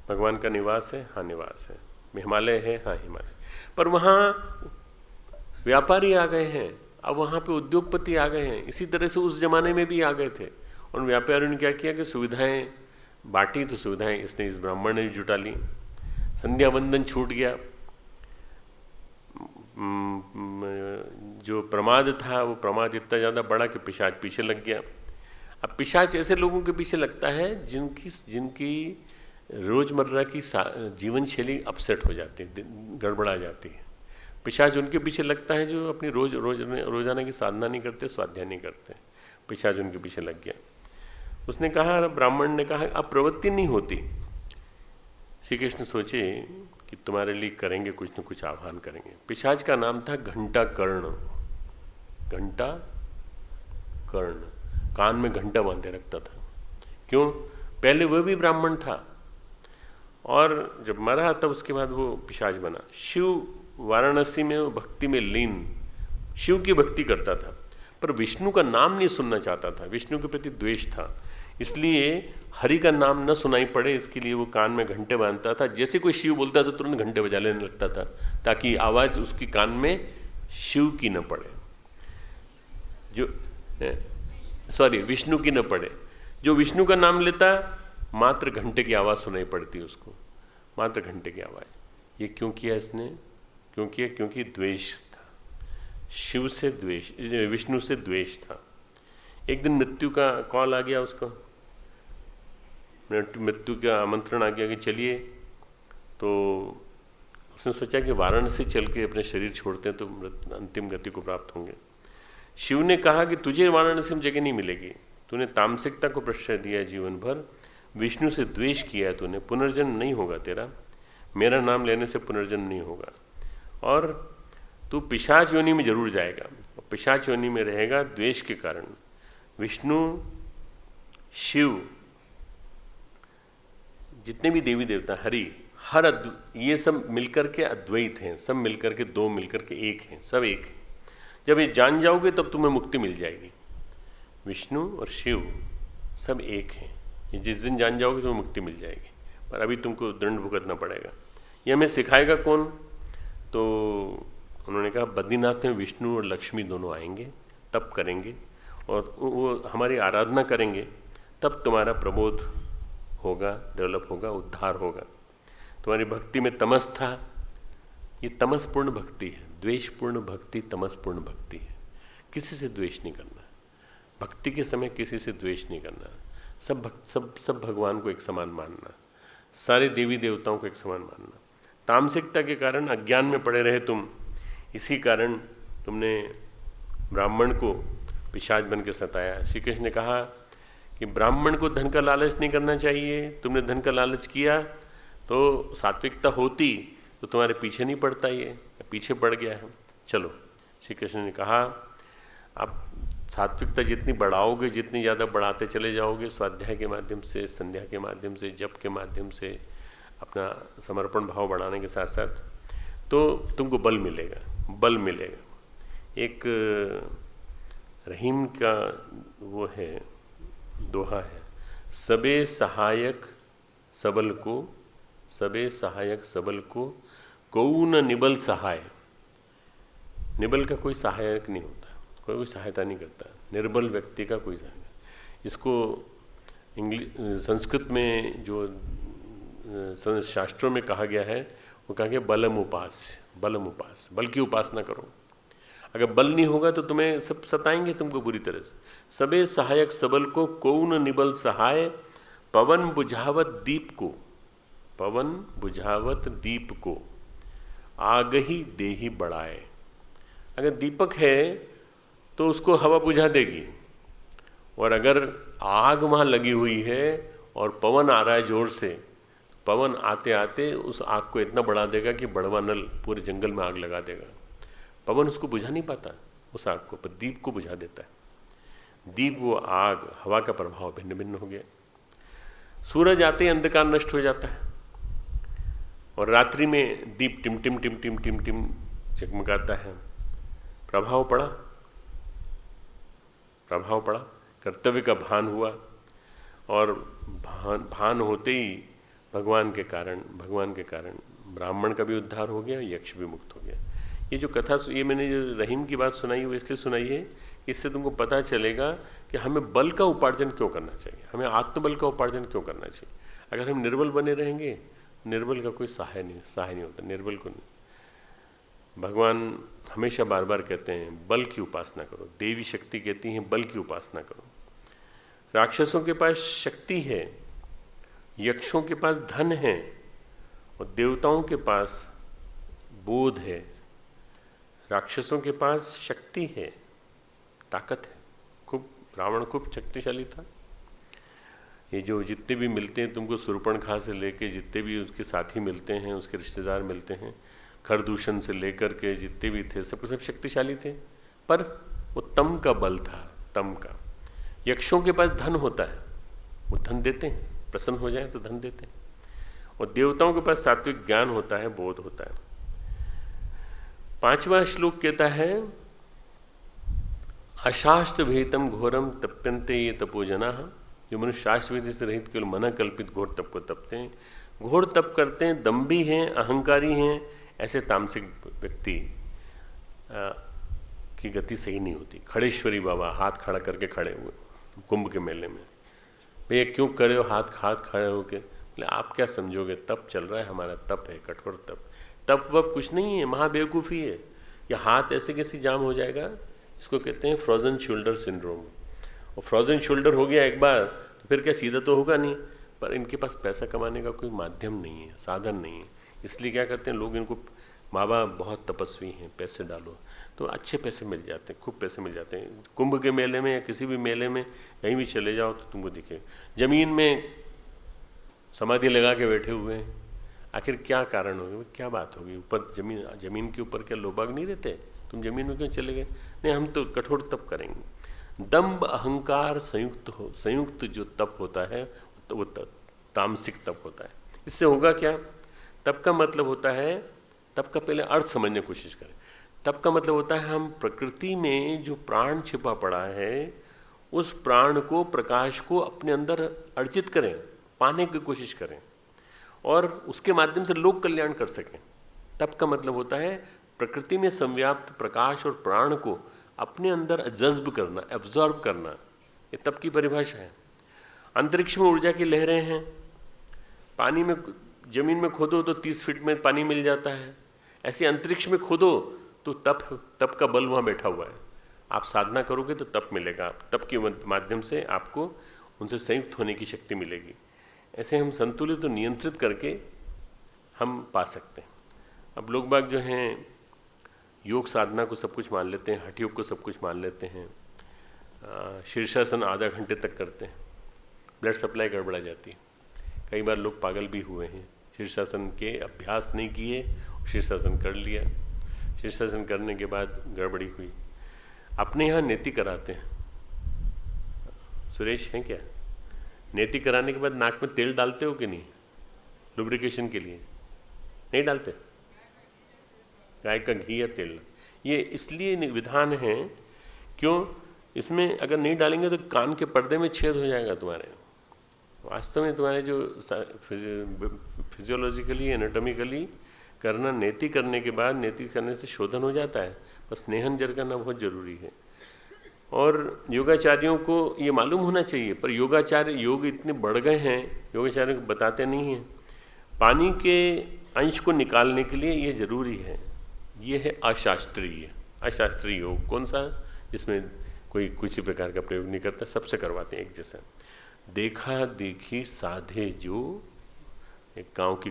B: भगवान का निवास है। हाँ, निवास है। हिमालय है। हाँ, हिमालय। पर वहाँ व्यापारी आ गए हैं, अब वहाँ पे उद्योगपति आ गए हैं। इसी तरह से उस जमाने में भी आ गए थे। उन व्यापारियों ने क्या किया कि सुविधाएं बांटी, तो सुविधाएं इसने इस ब्राह्मण ने जुटा ली। संध्या वंदन छूट गया। जो प्रमाद था वो प्रमाद इतना ज़्यादा बढ़ा कि पिशाच पीछे लग गया। अब पिशाच ऐसे लोगों के पीछे लगता है जिनकी रोज़मर्रा की जीवन शैली अपसेट हो जाती है, गड़बड़ा जाती है। पिशाच उनके पीछे लगता है जो अपनी रोजाना की साधना नहीं करते, स्वाध्याय नहीं करते। पिशाच उनके पीछे लग गया। उसने कहा, ब्राह्मण ने कहा, अब प्रवृत्ति नहीं होती। श्री कृष्ण सोचे कि तुम्हारे लिए करेंगे, कुछ न कुछ आह्वान करेंगे। पिशाच का नाम था घंटा कर्ण। घंटा कर्ण, कान में घंटा बांधे रखता था। क्यों? पहले वह भी ब्राह्मण था और जब मरा तब उसके बाद वो पिशाच बना। शिव वाराणसी में वो भक्ति में लीन, शिव की भक्ति करता था, पर विष्णु का नाम नहीं सुनना चाहता था। विष्णु के प्रति द्वेष था, इसलिए हरि का नाम न सुनाई पड़े इसके लिए वो कान में घंटे बांधता था। जैसे कोई शिव बोलता था तुरंत घंटे बजा लेने लगता था, ताकि आवाज़ उसकी कान में शिव की न पड़े, विष्णु की न पड़े। जो विष्णु का नाम लेता मात्र घंटे की आवाज़ सुनाई पड़ती उसको, मात्र घंटे की आवाज़। ये क्यों किया इसने? क्योंकि द्वेष था, शिव से द्वेष, विष्णु से द्वेष था। एक दिन मृत्यु का कॉल आ गया उसको, मृत्यु का आमंत्रण आ गया कि चलिए। तो उसने सोचा कि वाराणसी चल के अपने शरीर छोड़ते हैं तो अंतिम गति को प्राप्त होंगे। शिव ने कहा कि तुझे वाराणसी में जगह नहीं मिलेगी, तूने तामसिकता को प्रश्रय दिया जीवन भर, विष्णु से द्वेष किया तूने, पुनर्जन्म नहीं होगा तेरा, मेरा नाम लेने से पुनर्जन्म नहीं होगा, और तू पिशाच योनि में जरूर जाएगा, और पिशाच योनि में रहेगा द्वेष के कारण। विष्णु, शिव, जितने भी देवी देवता, हरि, ये सब मिलकर के अद्वैत हैं, सब मिलकर के दो मिलकर के एक हैं, सब एक हैं। जब ये जान जाओगे तब तुम्हें मुक्ति मिल जाएगी। विष्णु और शिव सब एक हैं, ये जिस दिन जान जाओगे तुम्हें मुक्ति मिल जाएगी, पर अभी तुमको दंड भुगतना पड़ेगा। ये हमें सिखाएगा कौन? तो उन्होंने कहा बद्रीनाथ में विष्णु और लक्ष्मी दोनों आएंगे, तप करेंगे और वो हमारी आराधना करेंगे, तब तुम्हारा प्रबोध होगा, डेवलप होगा, उद्धार होगा। तुम्हारी भक्ति में तमस था, ये तमसपूर्ण भक्ति है, द्वेषपूर्ण भक्ति तमसपूर्ण भक्ति है। किसी से द्वेष नहीं करना, भक्ति के समय किसी से द्वेष नहीं करना, सब भगवान को एक समान मानना, सारे देवी देवताओं को एक समान मानना। तामसिकता के कारण अज्ञान में पड़े रहे तुम, इसी कारण तुमने ब्राह्मण को पिशाच बन के सताया। श्री कृष्ण ने कहा कि ब्राह्मण को धन का लालच नहीं करना चाहिए, तुमने धन का लालच किया तो सात्विकता होती तो तुम्हारे पीछे नहीं पड़ता, ये पीछे पड़ गया है। चलो, श्री कृष्ण ने कहा आप सात्विकता जितनी बढ़ाओगे, जितनी ज़्यादा बढ़ाते चले जाओगे, स्वाध्याय के माध्यम से, संध्या के माध्यम से, जप के माध्यम से, अपना समर्पण भाव बढ़ाने के साथ साथ, तो तुमको बल मिलेगा, बल मिलेगा। एक रहीम का वो है, दोहा है, सबे सहायक सबल को, सबे सहायक सबल को, कऊ न निबल सहाय। निबल का कोई सहायक नहीं होता, कोई सहायता नहीं करता, निर्बल व्यक्ति का कोई सहायता। इसको संस्कृत में जो शास्त्रों में कहा गया है, वो कहा गया बलम उपास, बलम उपास, बल की उपासना करो। अगर बल नहीं होगा तो तुम्हें सब सताएंगे तुमको बुरी तरह से। सबे सहायक सबल को, कौन निबल सहाय, पवन बुझावत दीप को, पवन बुझावत दीप को, आग ही देही बढ़ाए। अगर दीपक है तो उसको हवा बुझा देगी, और अगर आग वहाँ लगी हुई है और पवन आ रहा है जोर से, पवन आते आते उस आग को इतना बढ़ा देगा कि बड़वा नल पूरे जंगल में आग लगा देगा। पवन उसको बुझा नहीं पाता उस आग को, पर दीप को बुझा देता है। दीप वो आग, हवा का प्रभाव भिन्न भिन्न हो गया। सूरज आते ही अंधकार नष्ट हो जाता है, और रात्रि में दीप टिम टिम टिम टिम टिम टिम चमकाता है। प्रभाव पड़ा, प्रभाव पड़ा, कर्तव्य का भान हुआ, और भान होते ही भगवान के कारण ब्राह्मण का भी उद्धार हो गया, यक्ष भी मुक्त हो गया। ये जो कथा, ये मैंने जो रहीम की बात सुनाई वो इसलिए सुनाई है, इससे तुमको पता चलेगा कि हमें बल का उपार्जन क्यों करना चाहिए, हमें आत्मबल का उपार्जन क्यों करना चाहिए। अगर हम निर्बल बने रहेंगे, निर्बल का कोई सहाय नहीं होता, निर्बल को नहीं। भगवान हमेशा बार बार कहते हैं बल की उपासना करो, देवी शक्ति कहती हैं बल की उपासना करो। राक्षसों के पास शक्ति है, यक्षों के पास धन है, और देवताओं के पास बोध है। राक्षसों के पास शक्ति है, ताकत है, खूब, रावण खूब शक्तिशाली था। ये जो जितने भी मिलते हैं तुमको, शूर्पणखा से लेके जितने भी उसके साथी मिलते हैं, उसके रिश्तेदार मिलते हैं, खरदूषण से लेकर के जितने भी थे, सब शक्तिशाली थे, पर वो तम का बल था, तम का। यक्षों के पास धन होता है, वो धन देते हैं, प्रसन्न हो जाए तो धन देते हैं। और देवताओं के पास सात्विक ज्ञान होता है, बोध होता है। 5वां श्लोक कहता है, अशास्त्र विहितम घोरम तप्यन्ते ये तपोजना। जो मनुष्य शास्त्र विधि से रहित केवल मना कल्पित घोर तप को तपते हैं, घोर तप करते हैं, दम्भी हैं, अहंकारी हैं, ऐसे तामसिक व्यक्ति की गति सही नहीं होती। खड़ेश्वरी बाबा हाथ खड़ा करके खड़े हुए कुंभ के मेले में, भैया क्यों करे हो हाथ खड़े होके? बोले आप क्या समझोगे, तप चल रहा है, हमारा तप है, कठोर तप। तप वप कुछ नहीं है, महाबेवकूफ़ी है। यह हाथ ऐसे कैसे जाम हो जाएगा, इसको कहते हैं फ्रोजन शोल्डर सिंड्रोम। और फ्रोजन शोल्डर हो गया एक बार तो फिर क्या सीधा तो होगा नहीं, पर इनके पास पैसा कमाने का कोई माध्यम नहीं है, साधन नहीं है, इसलिए क्या करते हैं लोग, इनको माँ बाप बहुत तपस्वी हैं, पैसे डालो तो अच्छे पैसे मिल जाते हैं, खूब पैसे मिल जाते हैं। कुंभ के मेले में या किसी भी मेले में कहीं भी चले जाओ तो तुमको दिखेगा ज़मीन में समाधि लगा के बैठे हुए हैं। आखिर क्या कारण होगी, क्या बात होगी? ऊपर ज़मीन के ऊपर क्या लोग नहीं रहते? तुम ज़मीन में क्यों चले गए? नहीं, हम तो कठोर तप करेंगे। दंभ अहंकार संयुक्त जो तप होता है तो वो तामसिक तप होता है। इससे होगा क्या? तप का मतलब होता है, तप का पहले अर्थ समझने की कोशिश करें। तप का मतलब होता है हम प्रकृति में जो प्राण छिपा पड़ा है उस प्राण को, प्रकाश को अपने अंदर अर्जित करें, पाने की कोशिश करें और उसके माध्यम से लोक कल्याण कर सकें। तप का मतलब होता है प्रकृति में संव्याप्त प्रकाश और प्राण को अपने अंदर जज्ब करना, एब्जॉर्ब करना। ये तप की परिभाषा है। अंतरिक्ष में ऊर्जा की लहरें हैं, पानी में, जमीन में खोदो तो 30 फीट में पानी मिल जाता है। ऐसे अंतरिक्ष में खोदो तो तप का बल वहाँ बैठा हुआ है। आप साधना करोगे तो तप मिलेगा, तप के माध्यम से आपको उनसे संयुक्त होने की शक्ति मिलेगी। ऐसे हम संतुलित और नियंत्रित करके हम पा सकते हैं। अब लोग बाग जो हैं योग साधना को सब कुछ मान लेते हैं, हठ योग को सब कुछ मान लेते हैं, शीर्षासन आधा घंटे तक करते हैं, ब्लड सप्लाई गड़बड़ा जाती है। कई बार लोग पागल भी हुए हैं, शीर्षासन के अभ्यास नहीं किए, शीर्षासन कर लिया, शीर्षासन करने के बाद गड़बड़ी हुई। अपने यहाँ नेति कराते हैं, सुरेश हैं क्या? नेति कराने के बाद नाक में तेल डालते हो कि नहीं? लुब्रिकेशन के लिए नहीं डालते? गाय का घी या तेल, ये इसलिए विधान है क्यों? इसमें अगर नहीं डालेंगे तो कान के पर्दे में छेद हो जाएगा तुम्हारे। वास्तव में तुम्हारे जो फिजियोलॉजिकली, एनाटॉमिकली करना, नेति करने के बाद, नेति करने से शोधन हो जाता है, बस स्नेहन जल करना बहुत ज़रूरी है। और योगाचार्यों को ये मालूम होना चाहिए, पर योगाचार्य योग इतने बढ़ गए हैं, योगाचार्य को बताते नहीं हैं। पानी के अंश को निकालने के लिए ये ज़रूरी है। ये है अशास्त्रीय, अशास्त्रीय योग। कौन सा? जिसमें कोई किसी प्रकार का प्रयोग नहीं करता, सबसे करवाते हैं एक जैसा। देखा देखी साधे जो, एक गाँव की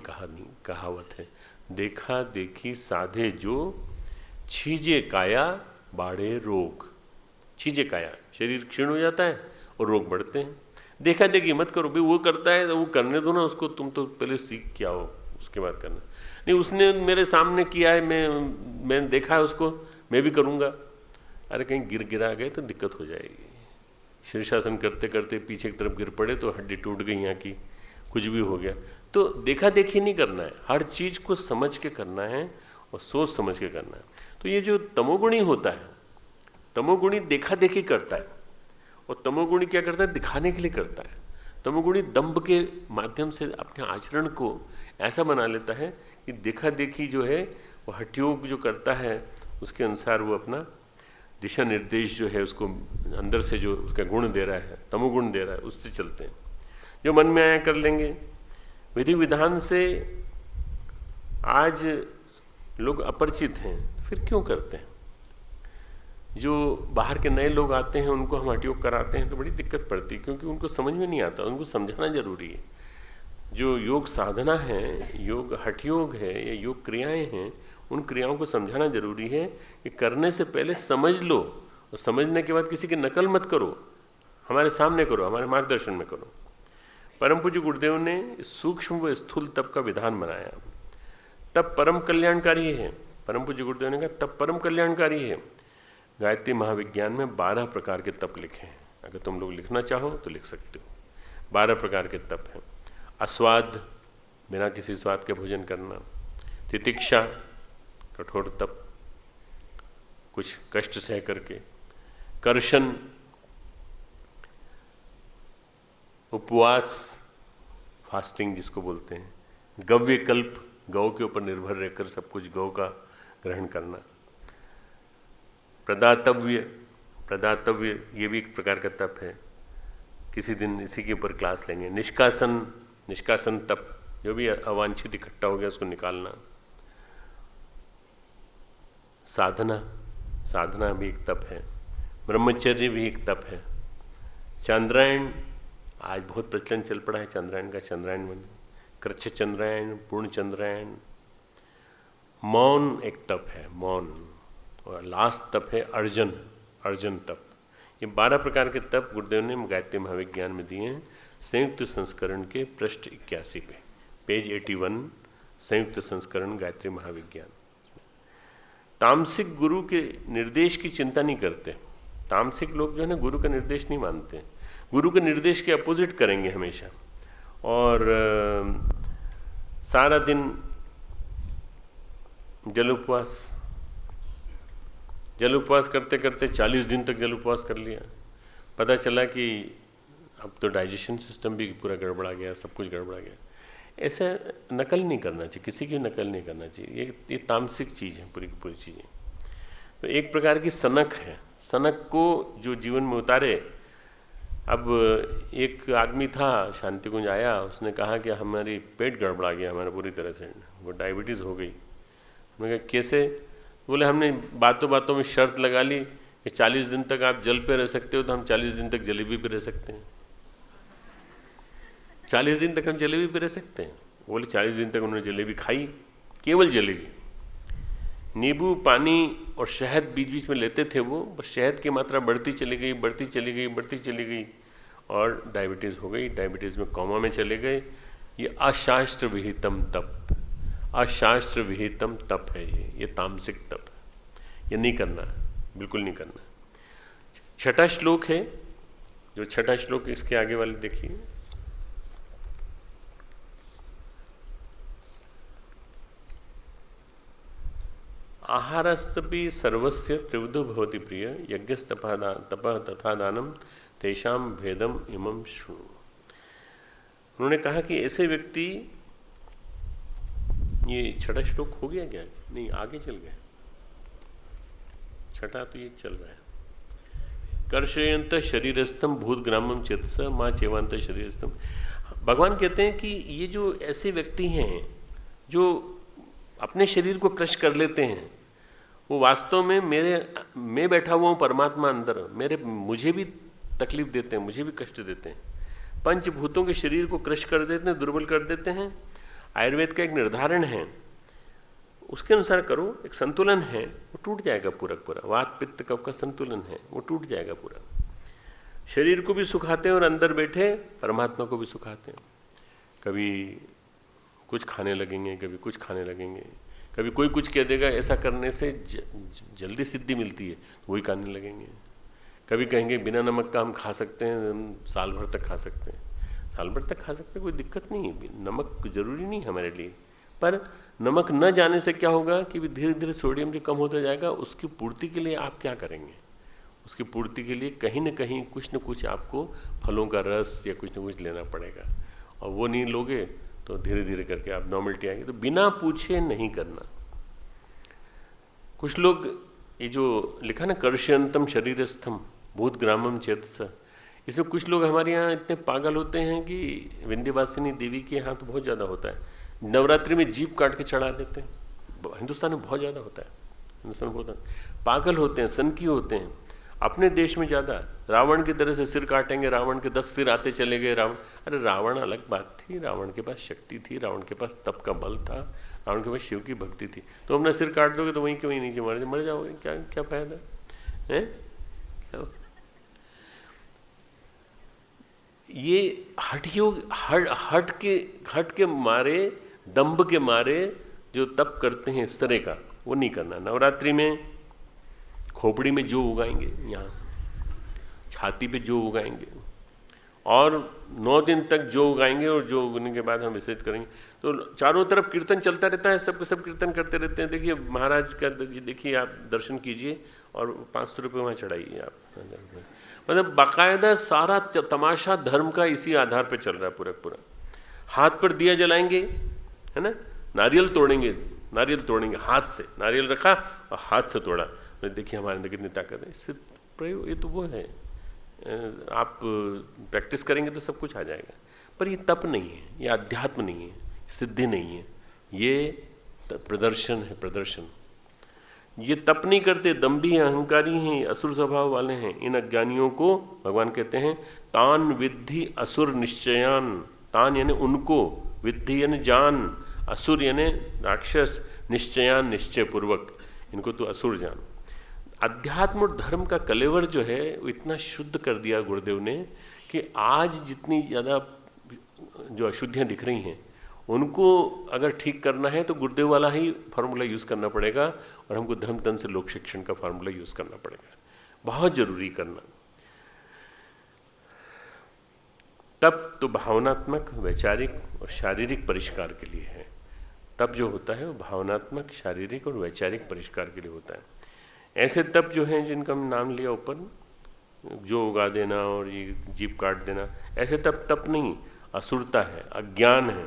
B: कहावत है, देखा देखी साधे जो, छीजे काया बाढ़े रोग। छीजे काया, शरीर क्षीण हो जाता है और रोग बढ़ते हैं। देखा देखी मत करो, भाई वो करता है तो वो करने दो ना उसको, तुम तो पहले सीख के आओ उसके बाद करना। नहीं, उसने मेरे सामने किया है, मैंने देखा है उसको, मैं भी करूँगा। अरे कहीं गिरा गए तो दिक्कत हो जाएगी। शीर्षासन करते करते पीछे की तरफ गिर पड़े तो हड्डी टूट गई यहाँ की, कुछ भी हो गया। तो देखा देखी नहीं करना है, हर चीज़ को समझ के करना है और सोच समझ के करना है। तो ये जो तमोगुणी होता है, तमोगुणी देखा देखी करता है और तमोगुणी क्या करता है? दिखाने के लिए करता है। तमोगुणी दंभ के माध्यम से अपने आचरण को ऐसा बना लेता है कि देखा देखी जो है वो हठ योग जो करता है उसके अनुसार वो अपना दिशा निर्देश जो है उसको अंदर से जो उसका गुण दे रहा है, तमोगुण दे रहा है, उससे चलते हैं। जो मन में आया कर लेंगे। विधि विधान से आज लोग अपरिचित हैं, फिर क्यों करते हैं? जो बाहर के नए लोग आते हैं उनको हम हठ योग कराते हैं तो बड़ी दिक्कत पड़ती है, क्योंकि उनको समझ में नहीं आता, उनको समझाना जरूरी है। जो योग साधना है, योग हठ योग है या योग क्रियाएं हैं, उन क्रियाओं को समझाना जरूरी है कि करने से पहले समझ लो और समझने के बाद किसी की नकल मत करो, हमारे सामने करो, हमारे मार्गदर्शन में करो। परम पूज्य गुरुदेव ने सूक्ष्म व स्थूल तप का विधान बनाया। तप परम कल्याणकारी है। परम पूज्य गुरुदेव ने कहा तप परम कल्याणकारी है। गायत्री महाविज्ञान में 12 प्रकार के तप लिखे हैं। अगर तुम लोग लिखना चाहो तो लिख सकते हो। 12 प्रकार के तप हैं। अस्वाद, बिना किसी स्वाद के भोजन करना। तितिक्षा, कठोर तप, कुछ कष्ट सह करके। कर्षण, उपवास, फास्टिंग जिसको बोलते हैं। गव्यकल्प, गौ के ऊपर निर्भर रहकर सब कुछ गौ का ग्रहण करना। प्रदातव्य, प्रदातव्य ये भी एक प्रकार का तप है, किसी दिन इसी के ऊपर क्लास लेंगे। निष्कासन, निष्कासन तप, जो भी अवांछित इकट्ठा हो गया उसको निकालना। साधना, साधना भी एक तप है। ब्रह्मचर्य भी एक तप है। चंद्रायण, आज बहुत प्रचलन चल पड़ा है चंद्रायण का। चंद्रायण बन, कृच्छ चंद्रायण, पूर्ण चंद्रायण, मौन एक तप है, मौन। और लास्ट तप है अर्जन तप। ये 12 प्रकार के तप गुरुदेव ने गायत्री महाविज्ञान में दिए हैं, संयुक्त संस्करण के पृष्ठ 81 पे, पेज 81, संयुक्त संस्करण गायत्री महाविज्ञान। तामसिक गुरु के निर्देश की चिंता नहीं करते। तामसिक लोग जो है ना गुरु का निर्देश नहीं मानते, गुरु के निर्देश के अपोजिट करेंगे हमेशा। और सारा दिन जल उपवास करते करते 40 दिन तक जल उपवास कर लिया। पता चला कि अब तो डाइजेशन सिस्टम भी पूरा गड़बड़ा गया, सब कुछ गड़बड़ा गया। ऐसा नकल नहीं करना चाहिए, किसी की नकल नहीं करना चाहिए। ये तामसिक चीज़ है, पूरी की पूरी चीज़ें। तो एक प्रकार की सनक है, सनक को जो जीवन में उतारे। अब एक आदमी था, शांति कुंज आया, उसने कहा कि हमारी पेट गड़बड़ा गया हमारा पूरी तरह से, वो डायबिटीज़ हो गई। हमने कहा कैसे? बोले हमने बातों बातों में शर्त लगा ली कि 40 दिन तक आप जल पे रह सकते हो, तो हम 40 दिन तक जलेबी पे रह सकते हैं। 40 दिन तक हम जलेबी पे रह सकते हैं। बोले 40 दिन तक उन्होंने जलेबी खाई, केवल जलेबी। नींबू पानी और शहद बीच बीच में लेते थे वो, बस शहद की मात्रा बढ़ती चली गई और डायबिटीज़ हो गई। डायबिटीज़ में कोमा में चले गए। ये अशास्त्र विहितम तप, अशास्त्र विहितम तप है ये तामसिक तप। ये नहीं करना, बिल्कुल नहीं करना। छठा श्लोक है, जो छठा श्लोक इसके आगे वाले देखिए। आहारस्तपि सर्वस्य त्रिविधो भवति प्रिय, यज्ञस्तपः तथा दानम तेषाम भेदम इमं शृणु। उन्होंने कहा कि ऐसे व्यक्ति, ये छठा श्लोक हो गया क्या? नहीं, आगे चल गया। छठा तो ये चल रहा है। कर्षयंत शरीरस्थम भूत ग्रामम चेतस माँ चेवांत शरीरस्थम। भगवान कहते हैं कि ये जो ऐसे व्यक्ति हैं जो अपने शरीर को क्रश कर लेते हैं, वो वास्तव में मैं बैठा हुआ हूँ परमात्मा अंदर, मुझे भी तकलीफ देते हैं, मुझे भी कष्ट देते हैं। पंचभूतों के शरीर को क्रश कर देते हैं, दुर्बल कर देते हैं। आयुर्वेद का एक निर्धारण है, उसके अनुसार करो, एक संतुलन है, वो टूट जाएगा पूरा। वात पित्त कफ का संतुलन है, वो टूट जाएगा पूरा। शरीर को भी सुखाते हैं और अंदर बैठे परमात्मा को भी सुखाते हैं। कभी कुछ खाने लगेंगे, कभी कुछ खाने लगेंगे, कभी कोई कुछ कह देगा ऐसा करने से जल्दी सिद्धि मिलती है, तो वही खाने लगेंगे। कभी कहेंगे बिना नमक का हम खा सकते हैं, साल भर तक खा सकते हैं। साल भर तक खा सकते हैं, कोई दिक्कत नहीं है, नमक जरूरी नहीं हमारे लिए। पर नमक न जाने से क्या होगा कि धीरे धीरे सोडियम जो कम होता जाएगा, उसकी पूर्ति के लिए आप क्या करेंगे? उसकी पूर्ति के लिए कहीं ना कहीं कुछ न कुछ आपको फलों का रस या कुछ न कुछ लेना पड़ेगा, और वो नहीं लोगे तो धीरे धीरे करके आप नॉर्मलिटी आएगी। तो बिना पूछे नहीं करना। कुछ लोग ये जो लिखा ना कर्षयंतम शरीरस्थम भूत ग्रामम चेतस, इसमें कुछ लोग हमारे यहाँ इतने पागल होते हैं कि विंध्यवासिनी देवी के यहाँ तो बहुत ज़्यादा होता है, नवरात्रि में जीभ काट के चढ़ा देते हैं। हिंदुस्तान में बहुत ज़्यादा होता है, हिंदुस्तान में बहुत पागल होते हैं, सनकी होते हैं। अपने देश में ज़्यादा रावण की तरह से सिर काटेंगे, रावण के 10 सिर आते चले गए। अरे रावण अलग बात थी, रावण के पास शक्ति थी, रावण के पास तप का बल था, रावण के पास शिव की भक्ति थी। तो अपना सिर काट दोगे तो वहीं के वहीं नीचे मर जाओगे, क्या फायदा है? ये हट के मारे, दंभ के मारे जो तप करते हैं इस तरह का, वो नहीं करना। नवरात्रि में खोपड़ी में जो उगाएंगे, यहाँ छाती पे जो उगाएंगे, और 9 दिन तक जो उगाएंगे, और जो उगने के बाद हम विसर्जित करेंगे। तो चारों तरफ कीर्तन चलता रहता है, सब कीर्तन करते रहते हैं। देखिए महाराज का, देखिए आप दर्शन कीजिए और 500 रुपये वहाँ चढ़ाइए आप। मतलब बाकायदा सारा तमाशा धर्म का इसी आधार पे चल रहा है पूरा। हाथ पर दिया जलाएंगे, है ना, नारियल तोड़ेंगे हाथ से, नारियल रखा और हाथ से तोड़ा। देखिए हमारे अंदर कितनी ताकत है। इससे प्रयोग, ये तो वो है, आप प्रैक्टिस करेंगे तो सब कुछ आ जाएगा। पर ये तप नहीं है, ये अध्यात्म नहीं है, सिद्धि नहीं है, ये प्रदर्शन है, प्रदर्शन। ये तप नहीं करते, दम्भी अहंकारी हैं, असुर स्वभाव वाले हैं। इन अज्ञानियों को भगवान कहते हैं तान विद्धि असुर निश्चयान। तान यानी उनको, विद्धि यानी जान, असुर यानी राक्षस, निश्चयान निश्चय पूर्वक, इनको तो असुर जान। अध्यात्म और धर्म का कलेवर जो है वो इतना शुद्ध कर दिया गुरुदेव ने कि आज जितनी ज़्यादा जो अशुद्धियाँ दिख रही हैं उनको अगर ठीक करना है तो गुरुदेव वाला ही फार्मूला यूज़ करना पड़ेगा, और हमको धर्म तन से लोक शिक्षण का फार्मूला यूज़ करना पड़ेगा, बहुत ज़रूरी करना। तप तो भावनात्मक, वैचारिक और शारीरिक परिष्कार के लिए है। तप जो होता है वो भावनात्मक, शारीरिक और वैचारिक परिष्कार के लिए होता है। ऐसे तप जो हैं जिनका हम नाम लिया ऊपर, जो उगा देना और ये जीभ काट देना, ऐसे तप नहीं, असुरता है, अज्ञान है,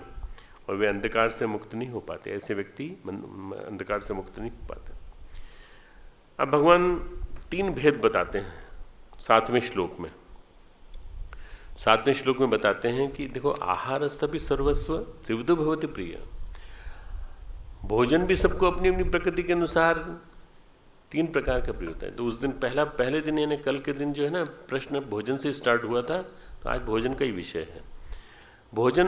B: और वे अंधकार से मुक्त नहीं हो पाते। ऐसे व्यक्ति अंधकार से मुक्त नहीं हो पाते। अब भगवान 3 भेद बताते हैं 7वें श्लोक में। 7वें श्लोक में बताते हैं कि देखो, आहारस्तपि सर्वस्व त्रिविधो भवति प्रिय। भोजन भी सबको अपनी अपनी प्रकृति के अनुसार 3 प्रकार का प्रिय होता है। तो उस दिन पहले दिन यानी कल के दिन जो है ना, प्रश्न भोजन से स्टार्ट हुआ था, तो आज भोजन का ही विषय है। भोजन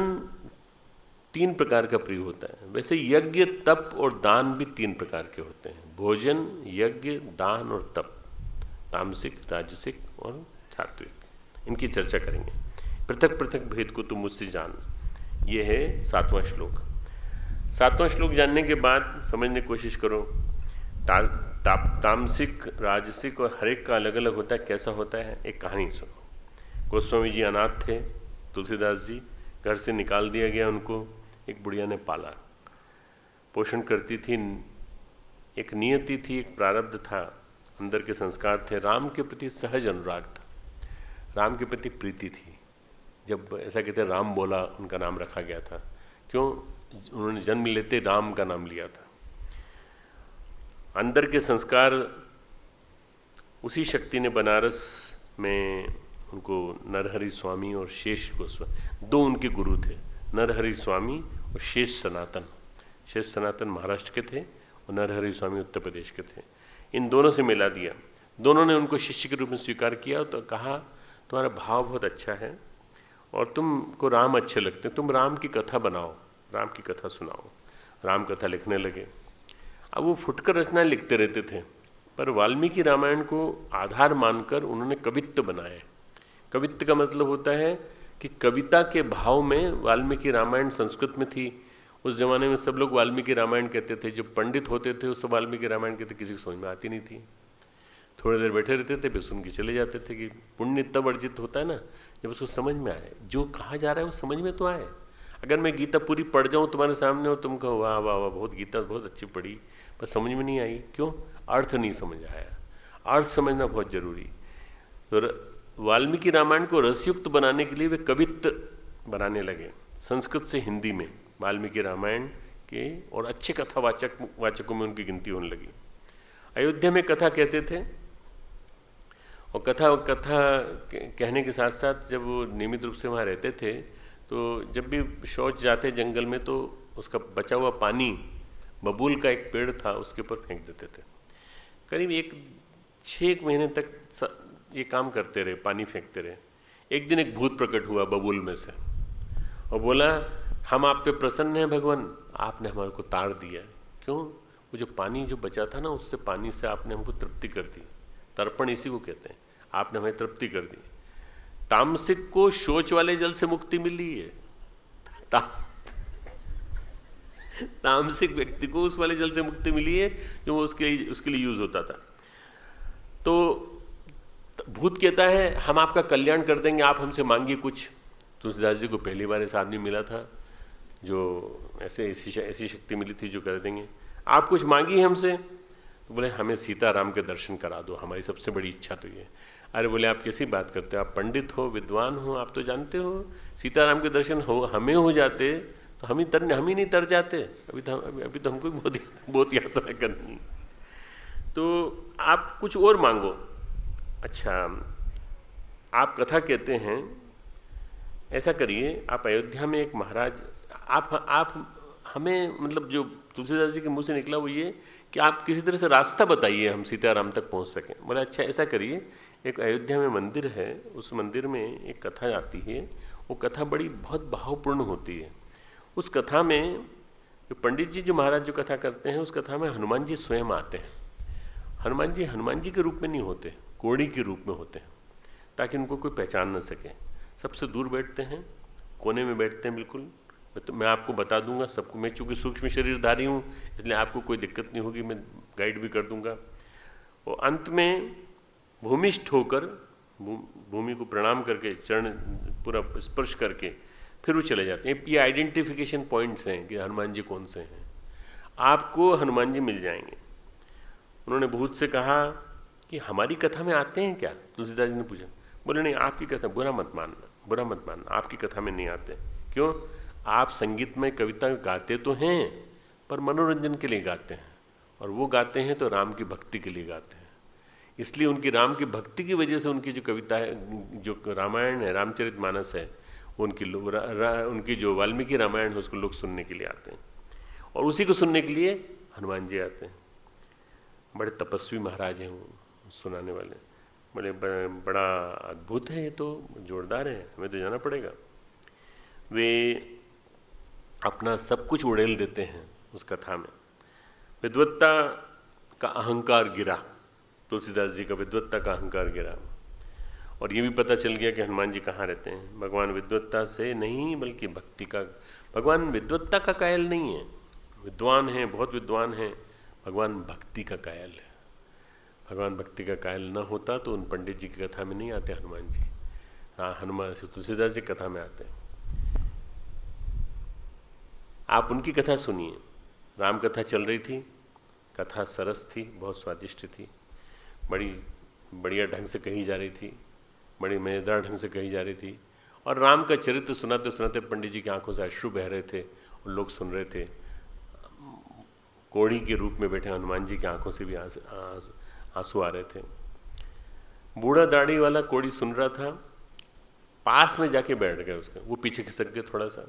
B: 3 प्रकार का प्रिय होता है। वैसे यज्ञ, तप और दान भी 3 प्रकार के होते हैं। भोजन, यज्ञ, दान और तप, तामसिक, राजसिक और सात्विक, इनकी चर्चा करेंगे। पृथक पृथक भेद को तुम मुझसे जान, ये है 7वां श्लोक। 7वां श्लोक जानने के बाद समझने की कोशिश करो। तामसिक, राजसिक और हर एक का अलग अलग होता है। कैसा होता है, एक कहानी सुनो। गोस्वामी जी अनाथ थे, तुलसीदास जी, घर से निकाल दिया गया उनको, एक बुढ़िया ने पाला, पोषण करती थी। एक नियति थी, एक प्रारब्ध था, अंदर के संस्कार थे। राम के प्रति सहज अनुराग था, राम के प्रति प्रीति थी। जब ऐसा कहते राम बोला, उनका नाम रखा गया था। क्यों? उन्होंने जन्म लेते राम का नाम लिया था। अंदर के संस्कार, उसी शक्ति ने बनारस में उनको नरहरि स्वामी और शेष गोस्वामी, 2 उनके गुरु थे, नरहरि स्वामी और शेष सनातन। शेष सनातन महाराष्ट्र के थे और नरहरि स्वामी उत्तर प्रदेश के थे। इन दोनों से मिला दिया। दोनों ने उनको शिष्य के रूप में स्वीकार किया। तो कहा, तुम्हारा भाव बहुत अच्छा है और तुमको राम अच्छे लगते हैं, तुम राम की कथा बनाओ, राम की कथा सुनाओ। राम कथा लिखने लगे। अब वो फुटकर रचनाएं लिखते रहते थे, पर वाल्मीकि रामायण को आधार मानकर उन्होंने कवित्त बनाए। कवित्त का मतलब होता है कि कविता के भाव में वाल्मीकि रामायण संस्कृत में थी। उस जमाने में सब लोग वाल्मीकि रामायण कहते थे। जो पंडित होते थे वो सब वाल्मीकि रामायण कहते, किसी को समझ में आती नहीं थी। थोड़ी देर बैठे रहते थे, फिर सुन के चले जाते थे। कि पुण्य तब अर्जित होता है ना जब उसको समझ में आए, जो कहा जा रहा है वो समझ में तो आए। अगर मैं गीता पूरी पढ़ जाऊँ तुम्हारे सामने और तुम कहो वाह वाह वाह बहुत गीता बहुत अच्छी पढ़ी, पर समझ में नहीं आई। क्यों? अर्थ नहीं समझ आया। अर्थ समझना बहुत जरूरी। तो वाल्मीकि रामायण को रसयुक्त बनाने के लिए वे कवित्त बनाने लगे, संस्कृत से हिंदी में वाल्मीकि रामायण के, और अच्छे वाचकों में उनकी गिनती होने लगी। अयोध्या में कथा कहते थे, और कथा कहने के साथ साथ जब वो नियमित रूप से वहाँ रहते थे, तो जब भी शौच जाते जंगल में तो उसका बचा हुआ पानी, बबूल का एक पेड़ था, उसके ऊपर फेंक देते थे। करीब 6 महीने तक ये काम करते रहे, पानी फेंकते रहे। एक दिन एक भूत प्रकट हुआ बबूल में से और बोला, हम आप पे प्रसन्न हैं भगवान, आपने हमारे को तार दिया। क्यों? वो जो पानी जो बचा था ना, उससे पानी से आपने हमको तृप्ति कर दी। तर्पण इसी को कहते हैं, आपने हमें तृप्ति कर दी। तामसिक को शौच वाले जल से मुक्ति मिली है। तामसिक व्यक्ति को उस वाले जल से मुक्ति मिली है जो उसके लिए यूज होता था। तो भूत कहता है, हम आपका कल्याण कर देंगे, आप हमसे मांगिए कुछ। तुलसीदास जी को पहली बार ऐसा आदमी मिला था जो ऐसी शक्ति मिली थी जो कर देंगे। आप कुछ मांगिए हमसे। तो बोले, हमें सीताराम के दर्शन करा दो, हमारी सबसे बड़ी इच्छा तो ये। अरे बोले, आप कैसी बात करते हो, आप पंडित हो, विद्वान हो, आप तो जानते हो सीताराम के दर्शन हमें हो जाते तो हम ही नहीं तर जाते। अभी तो हमको बहुत यात्रा करनी। तो आप कुछ और मांगो। अच्छा, आप कथा कहते हैं, ऐसा करिए, आप अयोध्या में एक महाराज, आप हमें, मतलब जो तुलसीदास जी के मुंह से निकला वो ये कि आप किसी तरह से रास्ता बताइए, हम सीताराम तक पहुंच सकें। बोला, अच्छा ऐसा करिए, एक अयोध्या में मंदिर है, उस मंदिर में एक कथा आती है। वो कथा बहुत भावपूर्ण होती है। उस कथा में कि पंडित जी जो महाराज जो कथा करते हैं उस कथा में हनुमान जी स्वयं आते हैं। हनुमान जी के रूप में नहीं होते, कोड़ी के रूप में होते हैं, ताकि उनको कोई पहचान न सके। सबसे दूर बैठते हैं, कोने में बैठते हैं बिल्कुल। मैं आपको बता दूंगा सबको, मैं चूँकि सूक्ष्म शरीरधारी हूँ इसलिए आपको कोई दिक्कत नहीं होगी, मैं गाइड भी कर दूंगा। और अंत में भूमिष्ठ होकर भूमि को प्रणाम करके चरण पूरा स्पर्श करके फिर वो चले जाते हैं। ये आइडेंटिफिकेशन पॉइंट्स हैं कि हनुमान जी कौन से हैं। आपको हनुमान जी मिल जाएंगे। उन्होंने भूत से कहा कि हमारी कथा में आते हैं क्या? तुलसीदास जी ने पूछा। बोले नहीं, आपकी कथा बुरा मत मानना, आपकी कथा में नहीं आते। क्यों? आप संगीतमय कविता गाते तो हैं पर मनोरंजन के लिए गाते हैं, और वो गाते हैं तो राम की भक्ति के लिए गाते हैं। इसलिए उनकी राम की भक्ति की वजह से उनकी जो कविता है, जो रामायण है, रामचरितमानस है, उनकी जो वाल्मीकि रामायण है उसको लोग सुनने के लिए आते हैं, और उसी को सुनने के लिए हनुमान जी आते हैं। बड़े तपस्वी महाराज हैं वो सुनाने वाले, बड़ा अद्भुत है, ये तो जोरदार है, हमें तो जाना पड़ेगा। वे अपना सब कुछ उड़ेल देते हैं उस कथा में। विद्वत्ता का अहंकार गिरा, तुलसीदास जी का विद्वत्ता का अहंकार गिरा, और ये भी पता चल गया कि हनुमान जी कहाँ रहते हैं। भगवान विद्वत्ता से नहीं बल्कि भक्ति का, भगवान विद्वत्ता का कायल नहीं है, विद्वान हैं, बहुत विद्वान हैं, भगवान भक्ति का कायल है। भगवान भक्ति का कायल न होता तो उन पंडित जी की कथा में नहीं आते हनुमान जी। हाँ, हनुमान से तुलसीदास जी कथा में आते हैं। आप उनकी कथा सुनिए। राम कथा चल रही थी, कथा सरस थी, बहुत स्वादिष्ट थी, बड़ी बढ़िया ढंग से कही जा रही थी, बड़ी मज़ेदार ढंग से कही जा रही थी, और राम का चरित्र सुनाते सुनाते पंडित जी की आंखों से अश्रु बह रहे थे और लोग सुन रहे थे। कोड़ी के रूप में बैठे हनुमान जी की आंखों से भी आंसू आ रहे थे। बूढ़ा दाढ़ी वाला कोड़ी सुन रहा था, पास में जाके बैठ गए उसके, वो पीछे खिसक गए थोड़ा सा,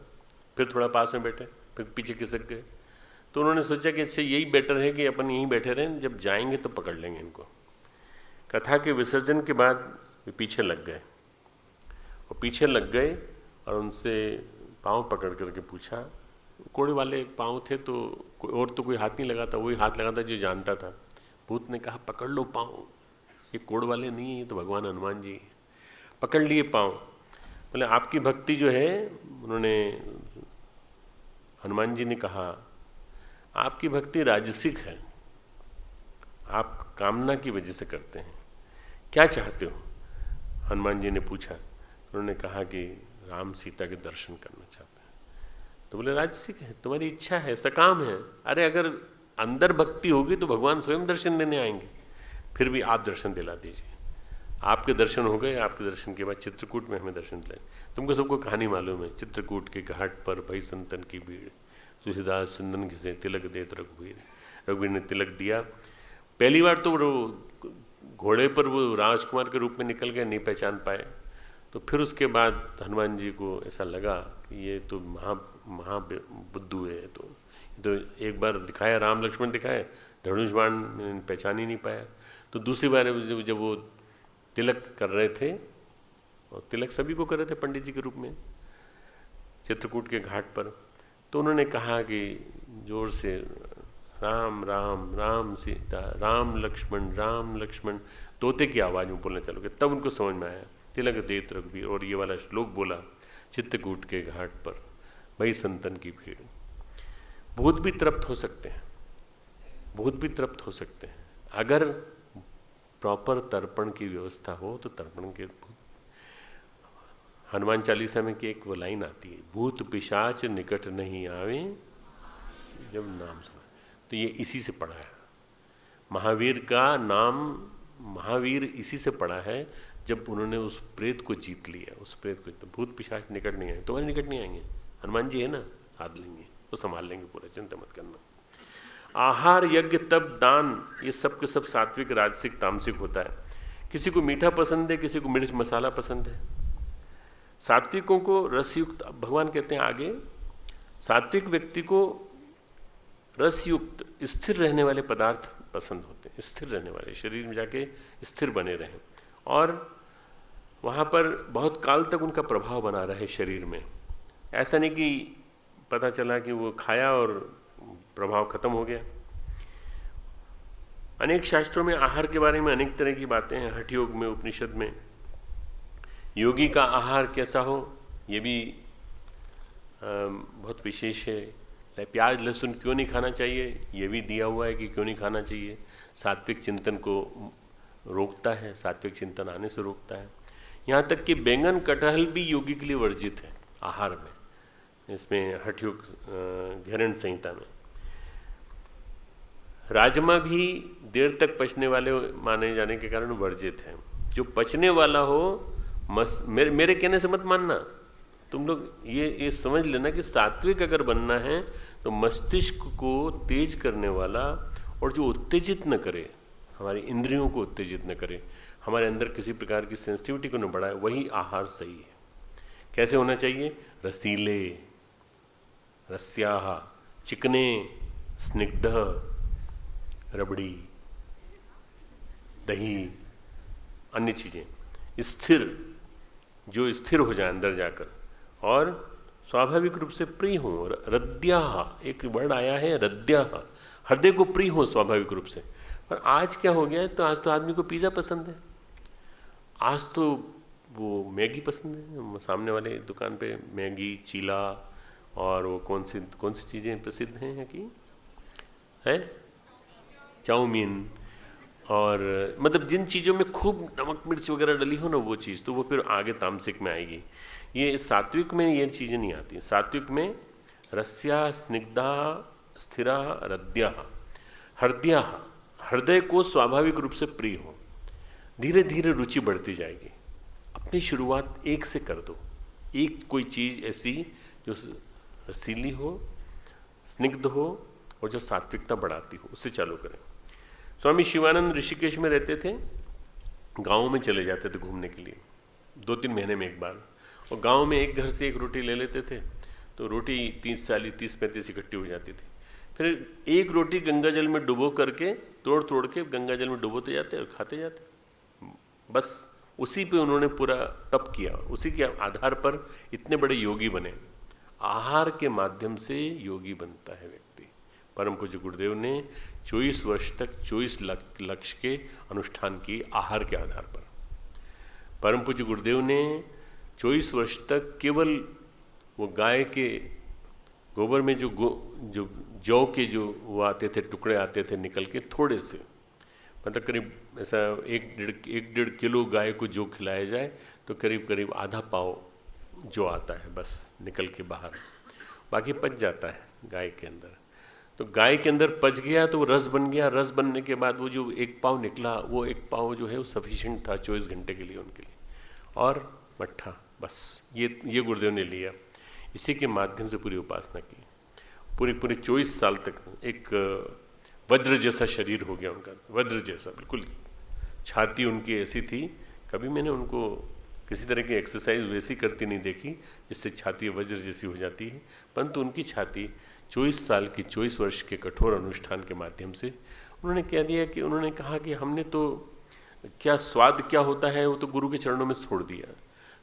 B: फिर थोड़ा पास में बैठे, फिर पीछे खिसक गए। तो उन्होंने सोचा कि अच्छा यही बेटर है कि अपन यहीं बैठे रहें, जब जाएंगे तो पकड़ लेंगे इनको। कथा के विसर्जन के बाद वे पीछे लग गए, और पीछे लग गए और उनसे पाँव पकड़ करके पूछा। कोड़े वाले पाँव थे तो और तो कोई हाथ नहीं लगाता, वही हाथ लगाता जो जानता था। भूत ने कहा पकड़ लो पाँव, ये कोड़ वाले नहीं है, ये तो भगवान हनुमान जी। पकड़ लिए पाँव। बोले आपकी भक्ति जो है, उन्होंने हनुमान जी ने कहा आपकी भक्ति राजसिक है, आप कामना की वजह से करते हैं, क्या चाहते हो? हनुमान जी ने पूछा। उन्होंने कहा कि राम सीता के दर्शन करना चाहते हैं। तो बोले राजसिक है, तुम्हारी इच्छा है, सकाम है। अरे अगर अंदर भक्ति होगी तो भगवान स्वयं दर्शन देने आएंगे। फिर भी आप दर्शन दिला दीजिए। आपके दर्शन हो गए, आपके दर्शन के बाद चित्रकूट में हमें दर्शन दिलाए। तुमको सबको कहानी मालूम है, चित्रकूट के घाट पर भई संतन की भीड़, तुलसीदास चंदन घिसे तिलक देत रघुवीर। रघुवीर ने तिलक दिया। पहली बार तो वो घोड़े पर वो राजकुमार के रूप में निकल गए, नहीं पहचान पाए। तो फिर उसके बाद हनुमान जी को ऐसा लगा कि ये तो महा बुद्धू है। तो एक बार दिखाया, राम लक्ष्मण दिखाए, धनुष बाण पहचान ही नहीं पाया। तो दूसरी बार जब वो तिलक कर रहे थे, और तिलक सभी को कर रहे थे पंडित जी के रूप में चित्रकूट के घाट पर, तो उन्होंने कहा कि जोर से राम राम राम सीता, राम लक्ष्मण, तोते की आवाज़ में बोलना चालू किया। तब उनको समझ में आया तिलक देत रघुवीर, और ये वाला श्लोक बोला, चित्रकूट के घाट पर भई संतन की भीड़। भूत भी तृप्त हो सकते हैं, भूत भी तृप्त हो सकते हैं अगर प्रॉपर तर्पण की व्यवस्था हो। तो तर्पण के भूत, हनुमान चालीसा में की एक वो लाइन आती है, भूत पिशाच निकट नहीं आवे जब नाम सुना। तो ये इसी से पढ़ा है, महावीर का नाम, महावीर इसी से पढ़ा है जब उन्होंने उस प्रेत को जीत लिया। उस प्रेत को, तो भूत पिशाच निकट नहीं आए, तुम्हारे निकट नहीं आएंगे। हनुमान जी है ना, साध लेंगे, वो संभाल लेंगे पूरा, चिंता मत करना। आहार यज्ञ तप दान, ये सब के सब सात्विक राजसिक तामसिक होता है। किसी को मीठा पसंद है, किसी को मिर्च मसाला पसंद है। सात्विकों को रसयुक्त, भगवान कहते हैं आगे, सात्विक व्यक्ति को रसयुक्त स्थिर रहने वाले पदार्थ पसंद होते हैं, स्थिर रहने वाले, शरीर में जाके स्थिर बने रहें और वहाँ पर बहुत काल तक उनका प्रभाव बना रहे शरीर में। ऐसा नहीं कि पता चला कि वो खाया और प्रभाव खत्म हो गया। अनेक शास्त्रों में आहार के बारे में अनेक तरह की बातें हैं। हठ योग में, उपनिषद में योगी का आहार कैसा हो ये भी बहुत विशेष है। प्याज लहसुन क्यों नहीं खाना चाहिए ये भी दिया हुआ है कि क्यों नहीं खाना चाहिए। सात्विक चिंतन को रोकता है, सात्विक चिंतन आने से रोकता है। यहाँ तक कि बैंगन कटहल भी योगी के लिए वर्जित है आहार में, इसमें हठ योग घेरण संहिता में। राजमा भी देर तक पचने वाले माने जाने के कारण वर्जित है। जो पचने वाला हो मेरे कहने से मत मानना, तुम लोग ये समझ लेना कि सात्विक अगर बनना है तो मस्तिष्क को तेज करने वाला और जो उत्तेजित न करे, हमारी इंद्रियों को उत्तेजित न करे, हमारे अंदर किसी प्रकार की सेंसिटिविटी को न बढ़ाए, वही आहार सही है। कैसे होना चाहिए? रसीले, रस्याहा, चिकने, स्निग्ध, रबड़ी, दही, अन्य चीज़ें, स्थिर, जो स्थिर हो जाए अंदर जाकर और स्वाभाविक रूप से प्रिय हो। रद्या, एक वर्ड आया है रद्या, हृदय को प्रिय हो स्वाभाविक रूप से। पर आज क्या हो गया है, तो आज तो आदमी को पिज़्ज़ा पसंद है, आज तो वो मैगी पसंद है। सामने वाले दुकान पे मैगी, चीला और वो कौन सी चीज़ें प्रसिद्ध हैं कि है चाउमीन, और मतलब जिन चीज़ों में खूब नमक मिर्च वगैरह डली हो ना वो चीज़, तो वो फिर आगे तामसिक में आएगी। ये सात्विक में ये चीज़ें नहीं आती। सात्विक में रस्या, स्निग्धा, स्थिरा, रद्या, हृदया, हृदय को स्वाभाविक रूप से प्रिय हो। धीरे धीरे रुचि बढ़ती जाएगी। अपनी शुरुआत एक से कर दो, एक कोई चीज़ ऐसी जो रसीली हो, स्निग्ध हो और जो सात्विकता बढ़ाती हो, उससे चालू करें। स्वामी शिवानंद ऋषिकेश में रहते थे, गाँव में चले जाते थे घूमने के लिए 2-3 महीने में एक बार, और गांव में एक घर से एक रोटी ले लेते थे, तो रोटी 30-35 इकट्ठी हो जाती थी। फिर एक रोटी गंगा जल में डुबो करके तोड़ के गंगा जल में डुबोते जाते और खाते जाते। बस उसी पे उन्होंने पूरा तप किया, उसी के आधार पर इतने बड़े योगी बने। आहार के माध्यम से योगी बनता है व्यक्ति। परम पूज्य गुरुदेव ने 24 वर्ष तक 24 लक्ष्य के अनुष्ठान किए आहार के आधार पर। परम पूज्य गुरुदेव ने 24 वर्ष तक केवल वो गाय के गोबर में जो जौ के जो वो आते थे, टुकड़े आते थे निकल के, थोड़े से, मतलब करीब ऐसा 1-1.5 किलो गाय को जो खिलाया जाए तो करीब आधा पाव जो आता है बस निकल के बाहर, बाकी पच जाता है गाय के अंदर। तो गाय के अंदर पच गया तो वो रस बन गया। रस बनने के बाद वो जो 1 पाव निकला, वो 1 पाव जो है वो सफिशिएंट था 24 घंटे के लिए उनके लिए। और मट्ठा, बस ये गुरुदेव ने लिया। इसी के माध्यम से पूरी उपासना की। पूरे 24 साल तक एक वज्र जैसा शरीर हो गया उनका, वज्र जैसा बिल्कुल। छाती उनकी ऐसी थी, कभी मैंने उनको किसी तरह की एक्सरसाइज वैसी करती नहीं देखी जिससे छाती वज्र जैसी हो जाती है, परंतु उनकी छाती 24 साल की 24 वर्ष के कठोर अनुष्ठान के माध्यम से उन्होंने कह दिया कि उन्होंने कहा कि हमने तो क्या स्वाद क्या होता है वो तो गुरु के चरणों में छोड़ दिया।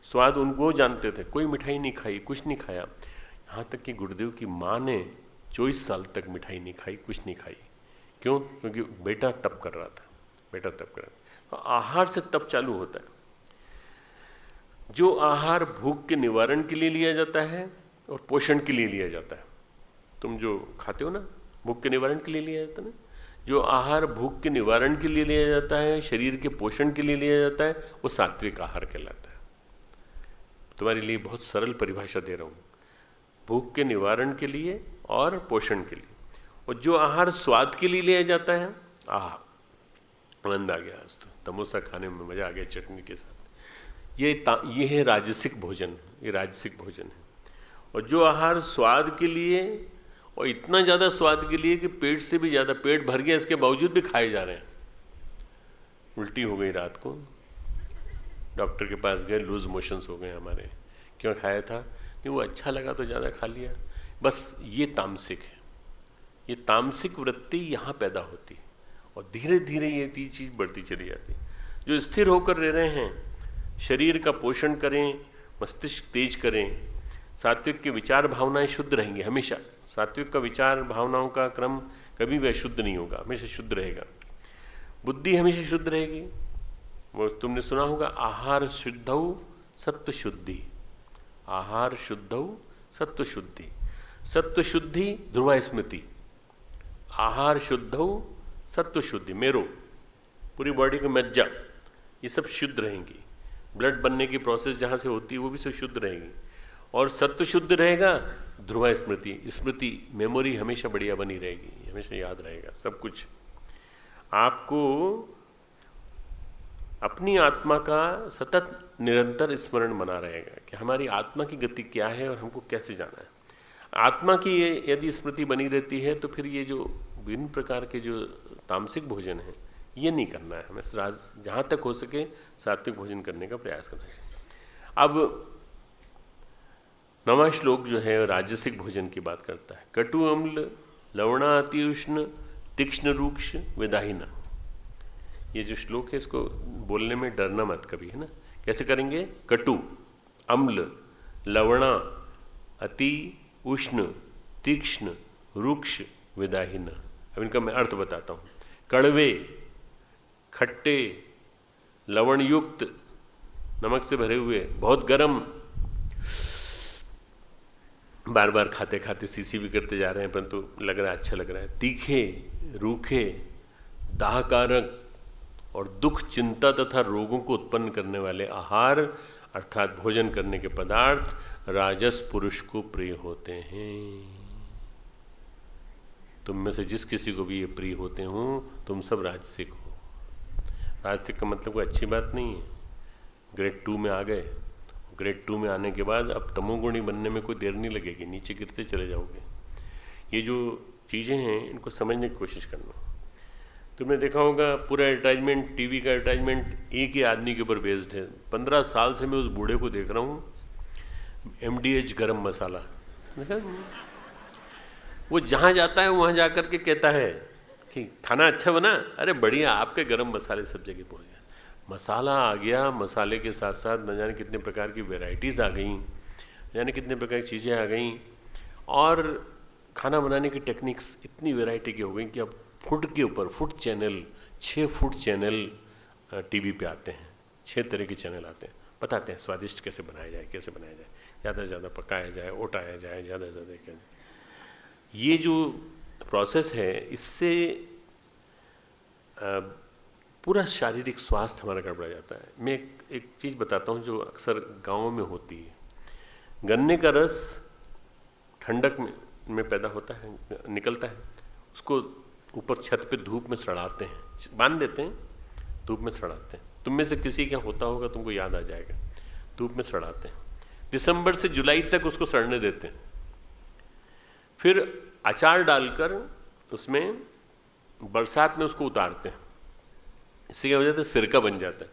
B: स्वाद उनको जानते थे, कोई मिठाई नहीं खाई, कुछ नहीं खाया। यहाँ तक कि गुरुदेव की माँ ने 24 साल तक मिठाई नहीं खाई, कुछ नहीं खाई। क्यों? क्योंकि बेटा तप कर रहा था, बेटा तप कर रहा था। तो आहार से तप चालू होता है। जो आहार भूख के निवारण के लिए लिया जाता है और पोषण के लिए लिया जाता है, तुम जो खाते हो ना, भूख के निवारण के लिए लिया जाता है ना, जो आहार भूख के निवारण के लिए लिया जाता है, शरीर के पोषण के लिए लिया जाता है, वो सात्विक आहार कहलाता है। तुम्हारे लिए बहुत सरल परिभाषा दे रहा हूँ, भूख के निवारण के लिए और पोषण के लिए। और जो आहार स्वाद के लिए लिया जाता है, आनंद आ गया, आज तो समोसा खाने में मज़ा आ गया चटनी के साथ, ये है राजसिक भोजन, ये राजसिक भोजन है। और जो आहार स्वाद के लिए, और इतना ज़्यादा स्वाद के लिए कि पेट से भी ज़्यादा, पेट भर गया इसके बावजूद भी खाए जा रहे हैं। उल्टी हो गई रात को, डॉक्टर के पास गए, लूज मोशंस हो गए हमारे। क्यों खाया था? नहीं, वो अच्छा लगा तो ज़्यादा खा लिया। बस ये तामसिक है, ये तामसिक वृत्ति यहाँ पैदा होती है और धीरे धीरे ये चीज़ बढ़ती चली जाती है। जो स्थिर होकर रह रहे हैं, शरीर का पोषण करें, मस्तिष्क तेज करें, सात्विक के विचार भावनाएं शुद्ध रहेंगी हमेशा। सात्विक का विचार भावनाओं का क्रम कभी भी अशुद्ध नहीं होगा, हमेशा शुद्ध रहेगा। बुद्धि हमेशा शुद्ध रहेगी। वो तुमने सुना होगा, आहार शुद्धौ सत्व शुद्धि, आहार शुद्धौ सत्व शुद्धि, सत्व शुद्धि ध्रुवा स्मृति, आहार शुद्धौ सत्व शुद्धि, मेरो पूरी बॉडी की मज्जा ये सब शुद्ध रहेंगी। ब्लड बनने की प्रोसेस जहाँ से होती है वो भी सब शुद्ध रहेगी। और सत्व शुद्ध रहेगा, ध्रुवा स्मृति, स्मृति मेमोरी हमेशा बढ़िया बनी रहेगी, हमेशा याद रहेगा सब कुछ। आपको अपनी आत्मा का सतत निरंतर स्मरण बना रहेगा कि हमारी आत्मा की गति क्या है और हमको कैसे जाना है। आत्मा की ये यदि स्मृति बनी रहती है तो फिर ये जो विभिन्न प्रकार के जो तामसिक भोजन है ये नहीं करना है हमें। जहाँ तक हो सके सात्विक भोजन करने का प्रयास करना चाहिए। अब 9वां श्लोक जो है राजसिक भोजन की बात करता है। कटु अम्ल लवणाति उष्ण तीक्ष्ण रूक्ष विदाहिना। ये जो श्लोक है इसको बोलने में डरना मत कभी, है ना। कैसे करेंगे? कटु अम्ल लवणा अति उष्ण तीक्ष्ण रूक्ष विदाहिना। अब इनका मैं अर्थ बताता हूँ। कड़वे, खट्टे, लवण युक्त, नमक से भरे हुए, बहुत गर्म, बार बार खाते खाते सीसी भी करते जा रहे हैं परंतु लग रहा है अच्छा लग रहा है। तीखे, रूखे, दाहकारक और दुख, चिंता तथा रोगों को उत्पन्न करने वाले आहार अर्थात भोजन करने के पदार्थ राजस पुरुष को प्रिय होते हैं। तुम में से जिस किसी को भी ये प्रिय होते हो तुम सब राजसिक हो। राजसिक का मतलब कोई अच्छी बात नहीं है। ग्रेड 2 में आ गए, ग्रेड 2 में आने के बाद अब तमोगुणी बनने में कोई देर नहीं लगेगी, नीचे गिरते चले जाओगे। ये जो चीज़ें हैं इनको समझने की कोशिश करना। तुमने देखा होगा पूरा एडवर्टाइजमेंट, टीवी का एडवर्टाइजमेंट एक ही आदमी के ऊपर बेस्ड है। 15 साल से मैं उस बूढ़े को देख रहा हूँ, MDH गरम मसाला। वो जहाँ जाता है वहाँ जा कर के कहता है कि खाना अच्छा बना, अरे बढ़िया, आपके गरम मसाले सब जगह पहुँच गए। मसाला आ गया, मसाले के साथ साथ न जाने कितने प्रकार की वेराइटीज़ आ गई, न जाने कितने प्रकार की चीज़ें आ गई, और खाना बनाने की टेक्निक्स इतनी वैरायटी की हो गई कि अब फूड के ऊपर food channel, 6 food channel TV पे आते हैं, 6 तरह के चैनल आते हैं, बताते हैं स्वादिष्ट कैसे बनाया जाए, कैसे बनाया जाए, ज़्यादा से ज़्यादा पकाया जाए, ओटाया जाए, ज़्यादा से ज़्यादा क्या। ये जो प्रोसेस है इससे पूरा शारीरिक स्वास्थ्य हमारा गड़बड़ा जाता है। मैं एक चीज़ बताता हूँ जो अक्सर गाँवों में होती है। गन्ने का रस ठंडक में पैदा होता है, निकलता है, उसको ऊपर छत पे धूप में सड़ाते हैं, बांध देते हैं, धूप में सड़ाते हैं। तुम में से किसी क्या होता होगा, तुमको याद आ जाएगा। धूप में सड़ाते हैं, दिसंबर से जुलाई तक उसको सड़ने देते हैं, फिर अचार डालकर उसमें बरसात में उसको उतारते हैं। इससे क्या हो जाता है? सिरका बन जाता है।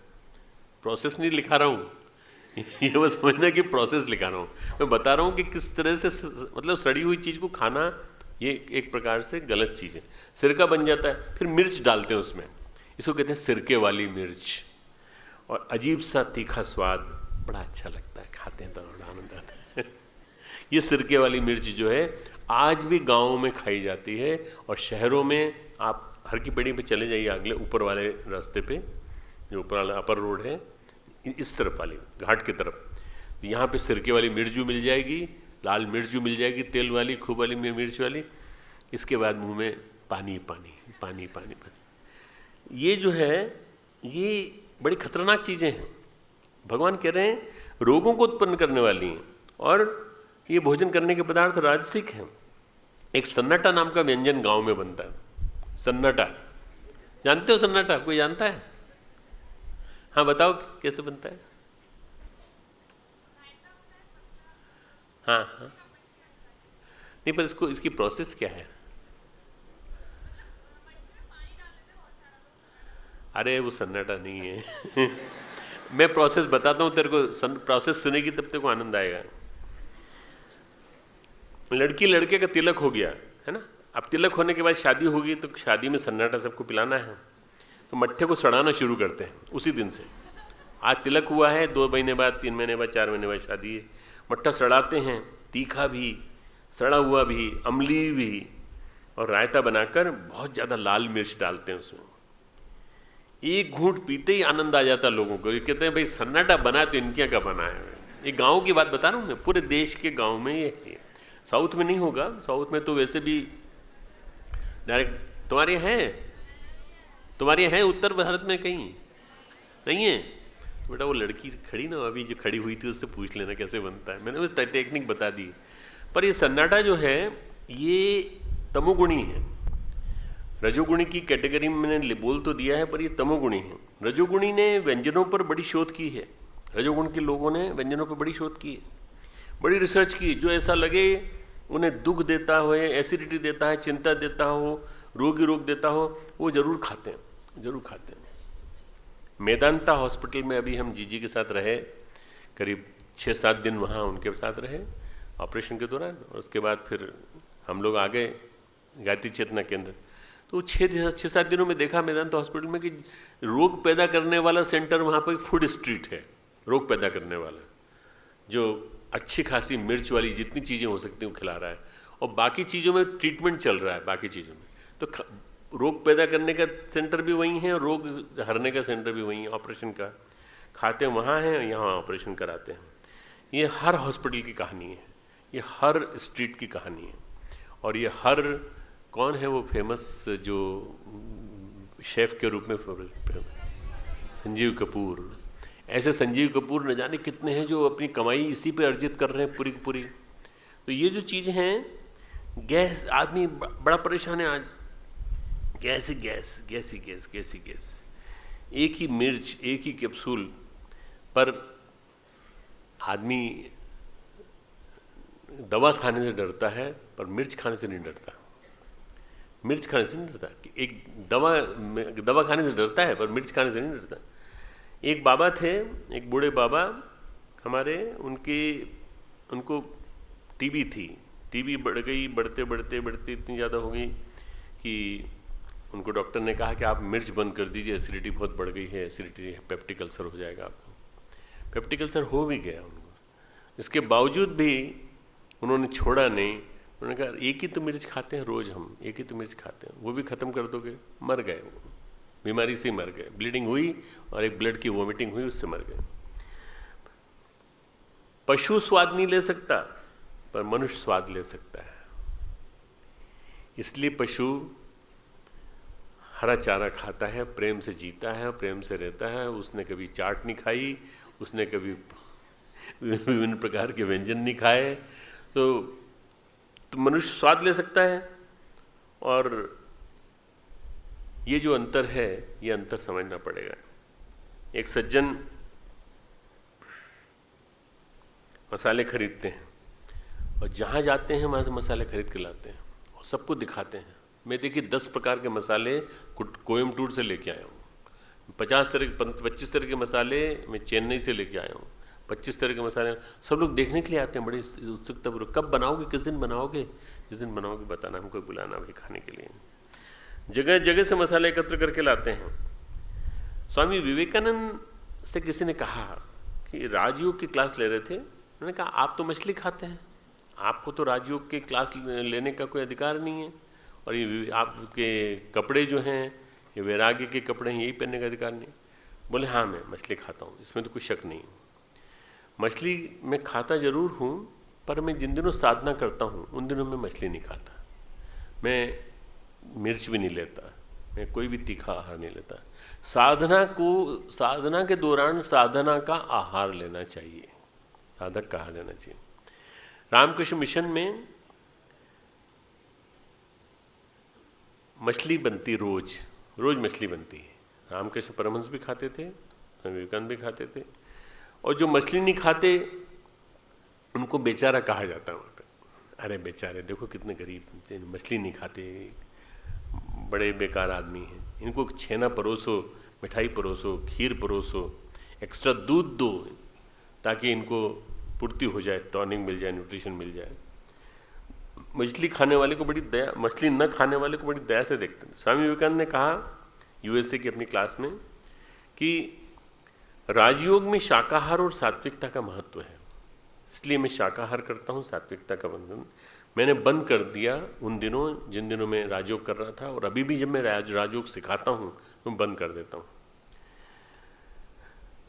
B: प्रोसेस नहीं लिखा रहा हूँ, ये बस समझना कि प्रोसेस लिखा रहा हूँ। मैं बता रहा हूँ कि किस तरह से मतलब सड़ी हुई चीज़ को खाना ये एक प्रकार से गलत चीज़ है। सिरका बन जाता है, फिर मिर्च डालते हैं उसमें, इसको कहते हैं सिरके वाली मिर्च, और अजीब सा तीखा स्वाद, बड़ा अच्छा लगता है, खाते हैं तो बड़ा आनंद आता है। ये सिरके वाली मिर्च जो है आज भी गाँवों में खाई जाती है, और शहरों में आप हर की पेड़ी पे चले जाइए, अगले ऊपर वाले रास्ते पे, जो ऊपर वाला अपर रोड है, इस तरफ वाली घाट की तरफ, यहाँ पे सिरके वाली मिर्च भी मिल जाएगी, लाल मिर्च भी मिल जाएगी, तेल वाली खूब वाली मिर्च वाली। इसके बाद मुंह में पानी पानी पानी पानी, बस। ये जो है ये बड़ी खतरनाक चीज़ें हैं। भगवान कह रहे हैं रोगों को उत्पन्न करने वाली हैं, और ये भोजन करने के पदार्थ राजसिक हैं। एक सन्नाटा नाम का व्यंजन गांव में बनता है। सन्नाटा जानते हो? सन्नाटा कोई जानता है? हाँ बताओ कैसे बनता है? हाँ हाँ, नहीं पर इसकी प्रोसेस क्या है? अरे वो सन्नाटा नहीं है। मैं प्रोसेस बताता हूँ तेरे को, प्रोसेस सुनेगी तब तेरे को आनंद आएगा। लड़की लड़के का तिलक हो गया है ना, अब तिलक होने के बाद शादी होगी, तो शादी में सन्नाटा सबको पिलाना है, तो मट्ठे को सड़ाना शुरू करते हैं उसी दिन से। आज तिलक हुआ है, 2 महीने बाद, 3 महीने बाद, 4 महीने बाद शादी है, मट्ठा सड़ाते हैं, तीखा भी, सड़ा हुआ भी, अम्ली भी, और रायता बनाकर बहुत ज़्यादा लाल मिर्च डालते हैं उसमें। एक घूंट पीते ही आनंद आ जाता लोगों को। ये कहते हैं भाई सन्नाटा बना तो इनके यहाँ का बना है। ये गाँव की बात बता रहा हूँ मैं, पूरे देश के गाँव में ये है। साउथ में नहीं होगा, साउथ में तो वैसे भी डायरेक्ट तुम्हारे हैं उत्तर भारत में कहीं नहीं है। बेटा वो लड़की खड़ी ना अभी जो खड़ी हुई थी उससे पूछ लेना कैसे बनता है, मैंने वो टेक्निक बता दी। पर ये सन्नाटा जो है ये तमोगुणी है। रजोगुणी की कैटेगरी में मैंने बोल तो दिया है, पर ये तमोगुणी है। रजोगुणी ने व्यंजनों पर बड़ी शोध की है, रजोगुण के लोगों ने व्यंजनों पर बड़ी शोध की है, बड़ी रिसर्च की। जो ऐसा लगे उन्हें दुख देता हो, एसिडिटी देता है, चिंता देता हो, रोग देता हो, वो जरूर खाते हैं, जरूर खाते हैं। मेदांता हॉस्पिटल में अभी हम जीजी के साथ रहे, करीब 6-7 दिन वहाँ उनके साथ रहे ऑपरेशन के दौरान, और उसके बाद फिर हम लोग आ गए गायत्री चेतना केंद्र। तो 6-7 दिनों में देखा मेदांता हॉस्पिटल में कि रोग पैदा करने वाला सेंटर वहाँ पर एक फूड स्ट्रीट है, रोग पैदा करने वाला, जो अच्छी खासी मिर्च वाली जितनी चीज़ें हो सकती हैं वो खिला रहा है, और बाकी चीज़ों में ट्रीटमेंट चल रहा है। बाकी चीज़ों में तो रोग पैदा करने का सेंटर भी वही है और रोग हरने का सेंटर भी वही है। ऑपरेशन का खाते वहाँ हैं, यहाँ ऑपरेशन कराते हैं। ये हर हॉस्पिटल की कहानी है, ये हर स्ट्रीट की कहानी है। और ये हर कौन है वो फेमस जो शेफ़ के रूप में संजीव कपूर, ऐसे संजीव कपूर न जाने कितने हैं जो अपनी कमाई इसी पे अर्जित कर रहे हैं पूरी की पूरी। तो ये जो चीज़ हैं, गैस, आदमी बड़ा परेशान है आज, गैस ही गैस, गैस ही गैस, गैस ही गैस। एक ही मिर्च, एक ही कैप्सूल पर आदमी दवा खाने से डरता है, पर मिर्च खाने से नहीं डरता। मिर्च खाने से नहीं डरता, एक दवा खाने से डरता है पर मिर्च खाने से नहीं डरता। एक बाबा थे, एक बूढ़े बाबा हमारे, उनको टीबी थी। टीबी बढ़ गई, बढ़ते बढ़ते बढ़ते इतनी ज़्यादा हो गई कि उनको डॉक्टर ने कहा कि आप मिर्च बंद कर दीजिए, एसिडिटी बहुत बढ़ गई है, एसिडिटी, पेप्टिक अल्सर हो जाएगा आपको। पेप्टिक अल्सर हो भी गया उनको, इसके बावजूद भी उन्होंने छोड़ा नहीं। उन्होंने कहा एक ही तो मिर्च खाते हैं रोज़, हम एक ही तो मिर्च खाते हैं, वो भी ख़त्म कर दोगे। मर गए वो, बीमारी से मर गए, ब्लीडिंग हुई और एक ब्लड की वॉमिटिंग हुई, उससे मर गए। पशु स्वाद नहीं ले सकता पर मनुष्य स्वाद ले सकता है। इसलिए पशु हरा चारा खाता है, प्रेम से जीता है, प्रेम से रहता है। उसने कभी चाट नहीं खाई, उसने कभी विभिन्न प्रकार के व्यंजन नहीं खाए, तो मनुष्य स्वाद ले सकता है। और ये जो अंतर है, ये अंतर समझना पड़ेगा। एक सज्जन मसाले खरीदते हैं और जहाँ जाते हैं वहाँ से मसाले खरीद के लाते हैं और सबको दिखाते हैं। मैं देखिए 10 प्रकार के मसाले कोयम्बटूर से लेके आया हूँ, 25 तरह के मसाले मैं चेन्नई से लेके आया हूँ, 25 तरह के मसाले। सब लोग देखने के लिए आते हैं बड़ी उत्सुकता पूर्वक, कब बनाओगे, किस दिन बनाओगे, जिस दिन बनाओगे बताना, हमको बुलाना भाई खाने के लिए। जगह जगह से मसाले एकत्र करके लाते हैं। स्वामी विवेकानंद से किसी ने कहा कि राजयोग की क्लास ले रहे थे, उन्होंने कहा आप तो मछली खाते हैं, आपको तो राजयोग की क्लास लेने का कोई अधिकार नहीं है, और ये आपके कपड़े जो हैं ये वैराग्य के कपड़े हैं, यही पहनने का अधिकार नहीं। बोले हाँ मैं मछली खाता हूँ, इसमें तो कुछ शक नहीं। मछली मैं खाता ज़रूर हूँ, पर मैं जिन दिनों साधना करता हूँ उन दिनों में मछली नहीं खाता, मैं मिर्च भी नहीं लेता, मैं कोई भी तीखा आहार नहीं लेता। साधना के दौरान साधना का आहार लेना चाहिए, साधक का आहार लेना चाहिए। रामकृष्ण मिशन में मछली बनती, रोज मछली बनती है। रामकृष्ण परमहंस भी खाते थे, विवेकानंद भी खाते थे, और जो मछली नहीं खाते उनको बेचारा कहा जाता है वहाँ पर। अरे बेचारे देखो कितने गरीब, मछली नहीं खाते, बड़े बेकार आदमी हैं, इनको छेना परोसो, मिठाई परोसो, खीर परोसो, एक्स्ट्रा दूध दो ताकि इनको पूर्ति हो जाए, टॉनिक मिल जाए, न्यूट्रिशन मिल जाए। मछली खाने वाले को बड़ी दया, मछली न खाने वाले को बड़ी दया से देखते हैं। स्वामी विवेकानंद ने कहा यूएसए की अपनी क्लास में कि राजयोग में शाकाहार और सात्विकता का महत्व है। इसलिए मैं शाकाहार करता हूँ, सात्विकता का बंधन मैंने बंद कर दिया उन दिनों जिन दिनों मैं राजयोग कर रहा था, और अभी भी जब मैं राजयोग सिखाता हूँ तो बंद कर देता हूँ।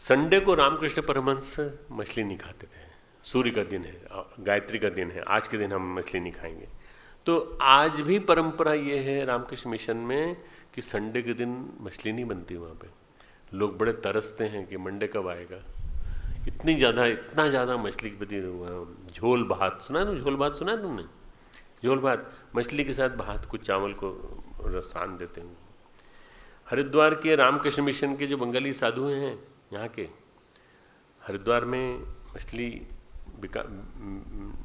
B: संडे को रामकृष्ण परमहंस मछली नहीं खाते थे। सूर्य का दिन है, गायत्री का दिन है, आज के दिन हम मछली नहीं खाएंगे। तो आज भी परंपरा ये है रामकृष्ण मिशन में कि संडे के दिन मछली नहीं बनती वहाँ पे। लोग बड़े तरसते हैं कि मंडे कब आएगा। इतना ज़्यादा मछली के प्रति झोल भात सुना है तुम? झोल भात सुना है तुमने? झोल भात मछली के साथ भात कुछ चावल को रसान देते हैं। हरिद्वार के रामकृष्ण मिशन के जो बंगाली साधु हैं यहाँ के, हरिद्वार में मछली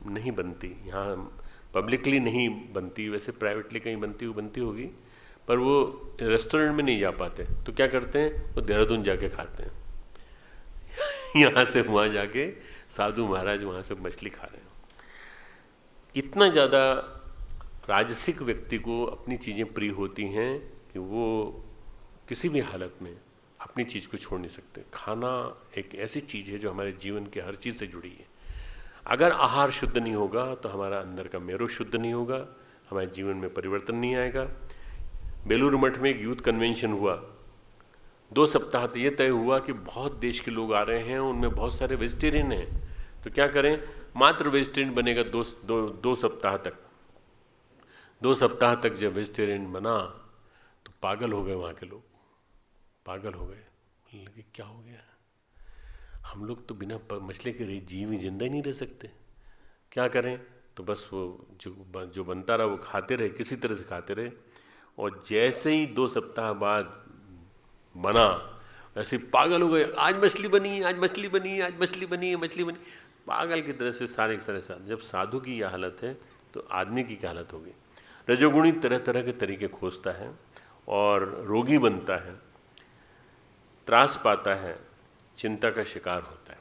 B: नहीं बनती, यहाँ पब्लिकली नहीं बनती, वैसे प्राइवेटली कहीं बनती होगी, पर वो रेस्टोरेंट में नहीं जा पाते। तो क्या करते हैं, वो देहरादून जाके खाते हैं। यहाँ से वहाँ जाके साधु महाराज वहाँ से मछली खा रहे हैं। इतना ज़्यादा राजसिक व्यक्ति को अपनी चीज़ें प्रिय होती हैं कि वो किसी भी हालत में अपनी चीज़ को छोड़ नहीं सकते। खाना एक ऐसी चीज़ है जो हमारे जीवन के हर चीज़ से जुड़ी है। अगर आहार शुद्ध नहीं होगा तो हमारा अंदर का मेरो शुद्ध नहीं होगा, हमारे जीवन में परिवर्तन नहीं आएगा। बेलूर मठ में एक यूथ कन्वेंशन हुआ, 2 सप्ताह तो ये तय हुआ कि बहुत देश के लोग आ रहे हैं, उनमें बहुत सारे वेजिटेरियन हैं, तो क्या करें, मात्र वेजिटेरियन बनेगा 2 सप्ताह तक। 2 सप्ताह तक जब वेजिटेरियन बना तो पागल हो गए, वहाँ के लोग पागल हो गए। लगे क्या हो गया, हम लोग तो बिना मछली के जिंदा ही नहीं रह सकते, क्या करें। तो बस वो जो बनता रहा वो खाते रहे, किसी तरह से खाते रहे। और जैसे ही 2 सप्ताह बाद बना वैसे पागल हो गए, आज मछली बनी, आज मछली बनी, आज मछली बनी, मछली बनी, पागल की तरह से सारे साथ। जब साधु की यह हालत है तो आदमी की क्या हालत होगी। रजोगुणी तरह तरह के तरीके खोजता है और रोगी बनता है, त्रास पाता है, चिंता का शिकार होता है।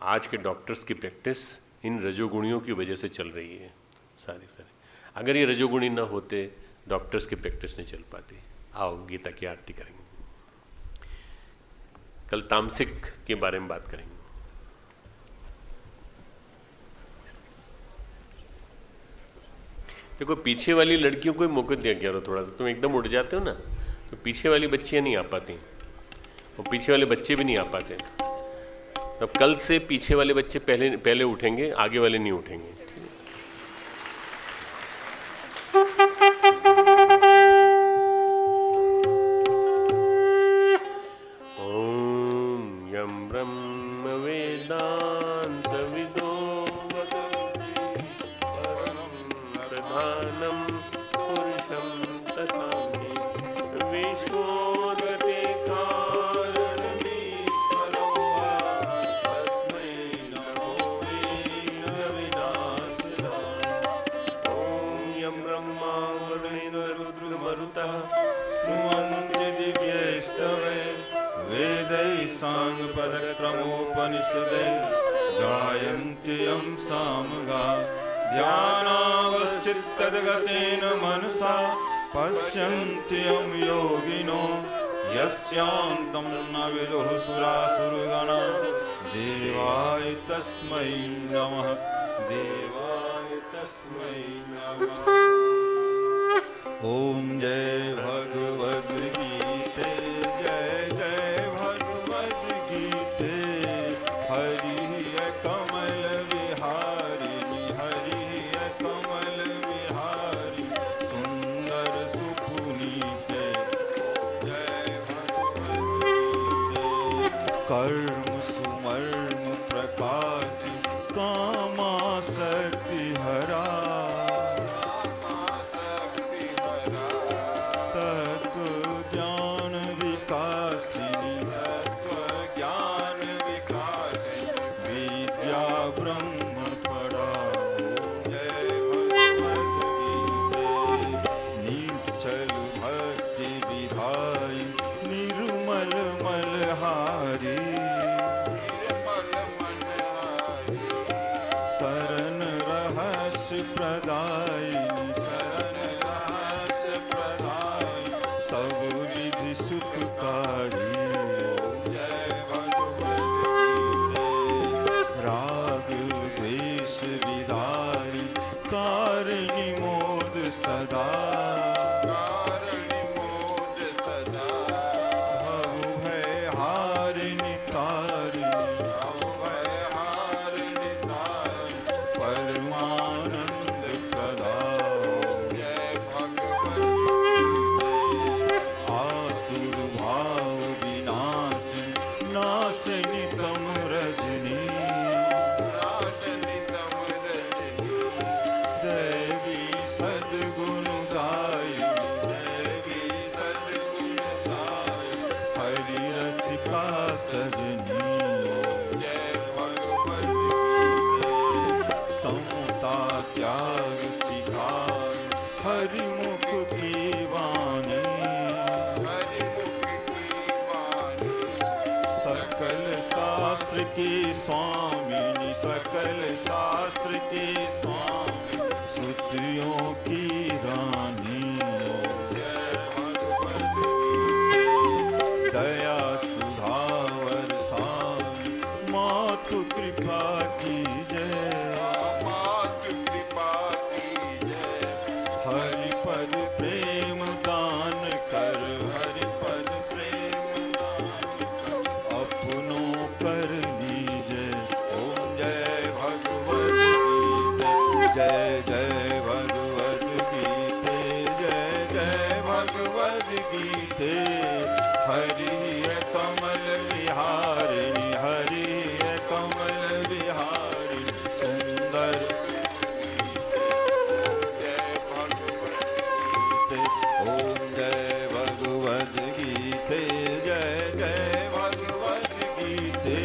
B: आज के डॉक्टर्स की प्रैक्टिस इन रजोगुणियों की वजह से चल रही है सारी। अगर ये रजोगुणी ना होते डॉक्टर्स की प्रैक्टिस नहीं चल पाती। आओ गीता की आरती करेंगे। कल तामसिक के बारे में बात करेंगे। देखो पीछे वाली लड़कियों को मौका दिया गया थोड़ा सा, तुम एकदम उड़ जाते हो ना, तो पीछे वाली बच्चियां नहीं आ पाती और पीछे वाले बच्चे भी नहीं आ पाते। अब कल से पीछे वाले बच्चे पहले उठेंगे, आगे वाले नहीं उठेंगे। ओम यम ब्रह्म वेदांत विदो प्रधानम पुरुषम तथामि विश्वोदते कारणमीश्वरो तस्मै नमो विनाशनाय। ओम यं ब्रह्मा वरुणेन्द्ररुद्रमरुतः स्तुवन्ति दिव्यैस्तवे वेदैः साङ्गपदक्रमोपनिषदैः गायन्ति यं सामगा ध्यानावस्थितगतेन मनसा पश्यन्ति यं योगिनो यस्यान्तं न विदुः सुरासुरगणा देवाय तस्मै नमः, देवाय तस्मै नमः। ओम जय भगवद गीते, जय जय भगवद गीते। हरि कमल विहारिणी, हरि कमल विहारी, सुंदर सुपुनीते। जय भगवद गीते। कर्म सुमर्म प्रकाशि कामासक्ति हरा,
D: राशनितम रजनी देवी सद्गुणदायिनी हरि रसिका सजनी समता त्याग सिखाए हरि मुख की वाणी सकल शास्त्र की स्वामिनी सकल शास्त्र की स्वामी श्रुतियों की रानी दया सुधा वर्षानी मातु कृपा की जय हरि पद प्रेम दान कर हरि पद प्रेम दान कर अपनों कर लीजे ओम जय भगवत गीते जय जय भगवत गीते जय जय भगवत गीते हरि है कमल विहारिणी हरि है कमल विहारिणी सुंदर ओम जय भगवत गीते जय जय भगवत गीते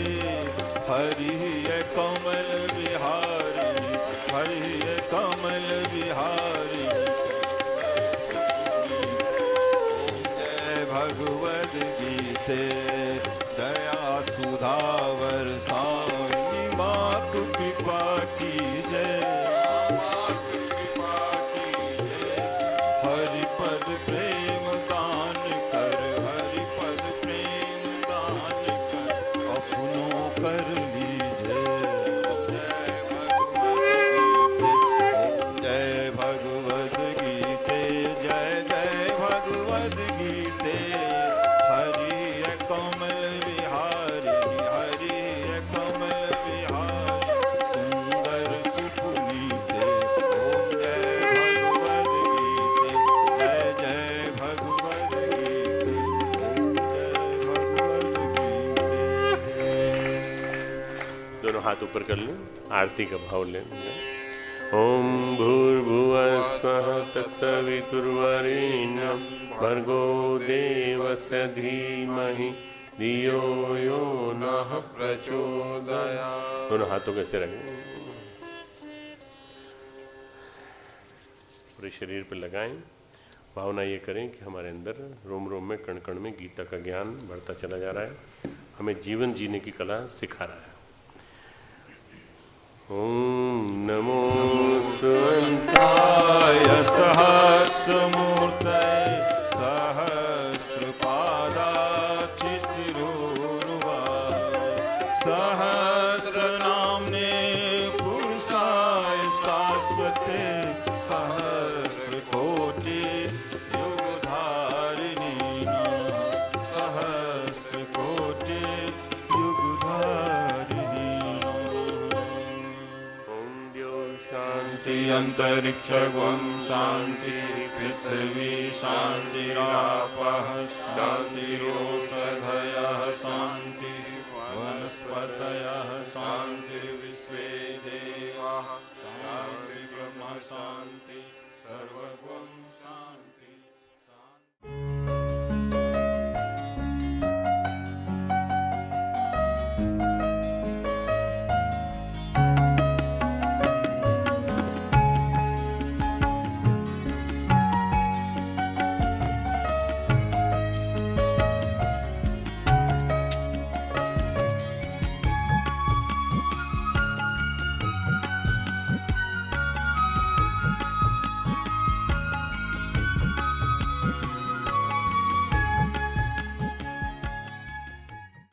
D: हरि है कमल विहारिणी हरि है कमल विहारिणी ओम जय भगवत गीते दया सुधा वर्षानी मातु कृपा की जय हरि पद प्रेम दान कर हरि पद प्रेम दान कर अपनों कर लीजे जय भगवत गीते जय जय भगवत गीते हरि है कमल विहारिणी हरि है कमल विहारी सुंदर सुपुनीते ओम जय भगवत गीते जय जय भगवत गीते ओम जय भगवत गीते
B: दोनों हाथ ऊपर कर लें, आरती का भाव लें। ओम भूर्भुवः स्वः तत्सवितुर्वरेण्यं भर्गो देवस्य धीमहि धियो यो नः प्रचोदयात्। दोनों हाथों कैसे रखें, पूरे शरीर पर लगाएं। भावना ये करें कि हमारे अंदर रोम रोम में कण कण में गीता का ज्ञान बढ़ता चला जा रहा है, हमें जीवन जीने की कला सिखा रहा है। ओम नमो
D: य सहस्रमूर्तये सहस्रपादाक्षिशिरोरुबाहुः सहस्रनाम्ने पुरुषाय शाश्वते सहस्रकोटि युगधारिणी सहस्रकोटि युगधारिणी शांति अंतरिक्ष गुण शांति पृथ्वी शांतिरापः शांतिरो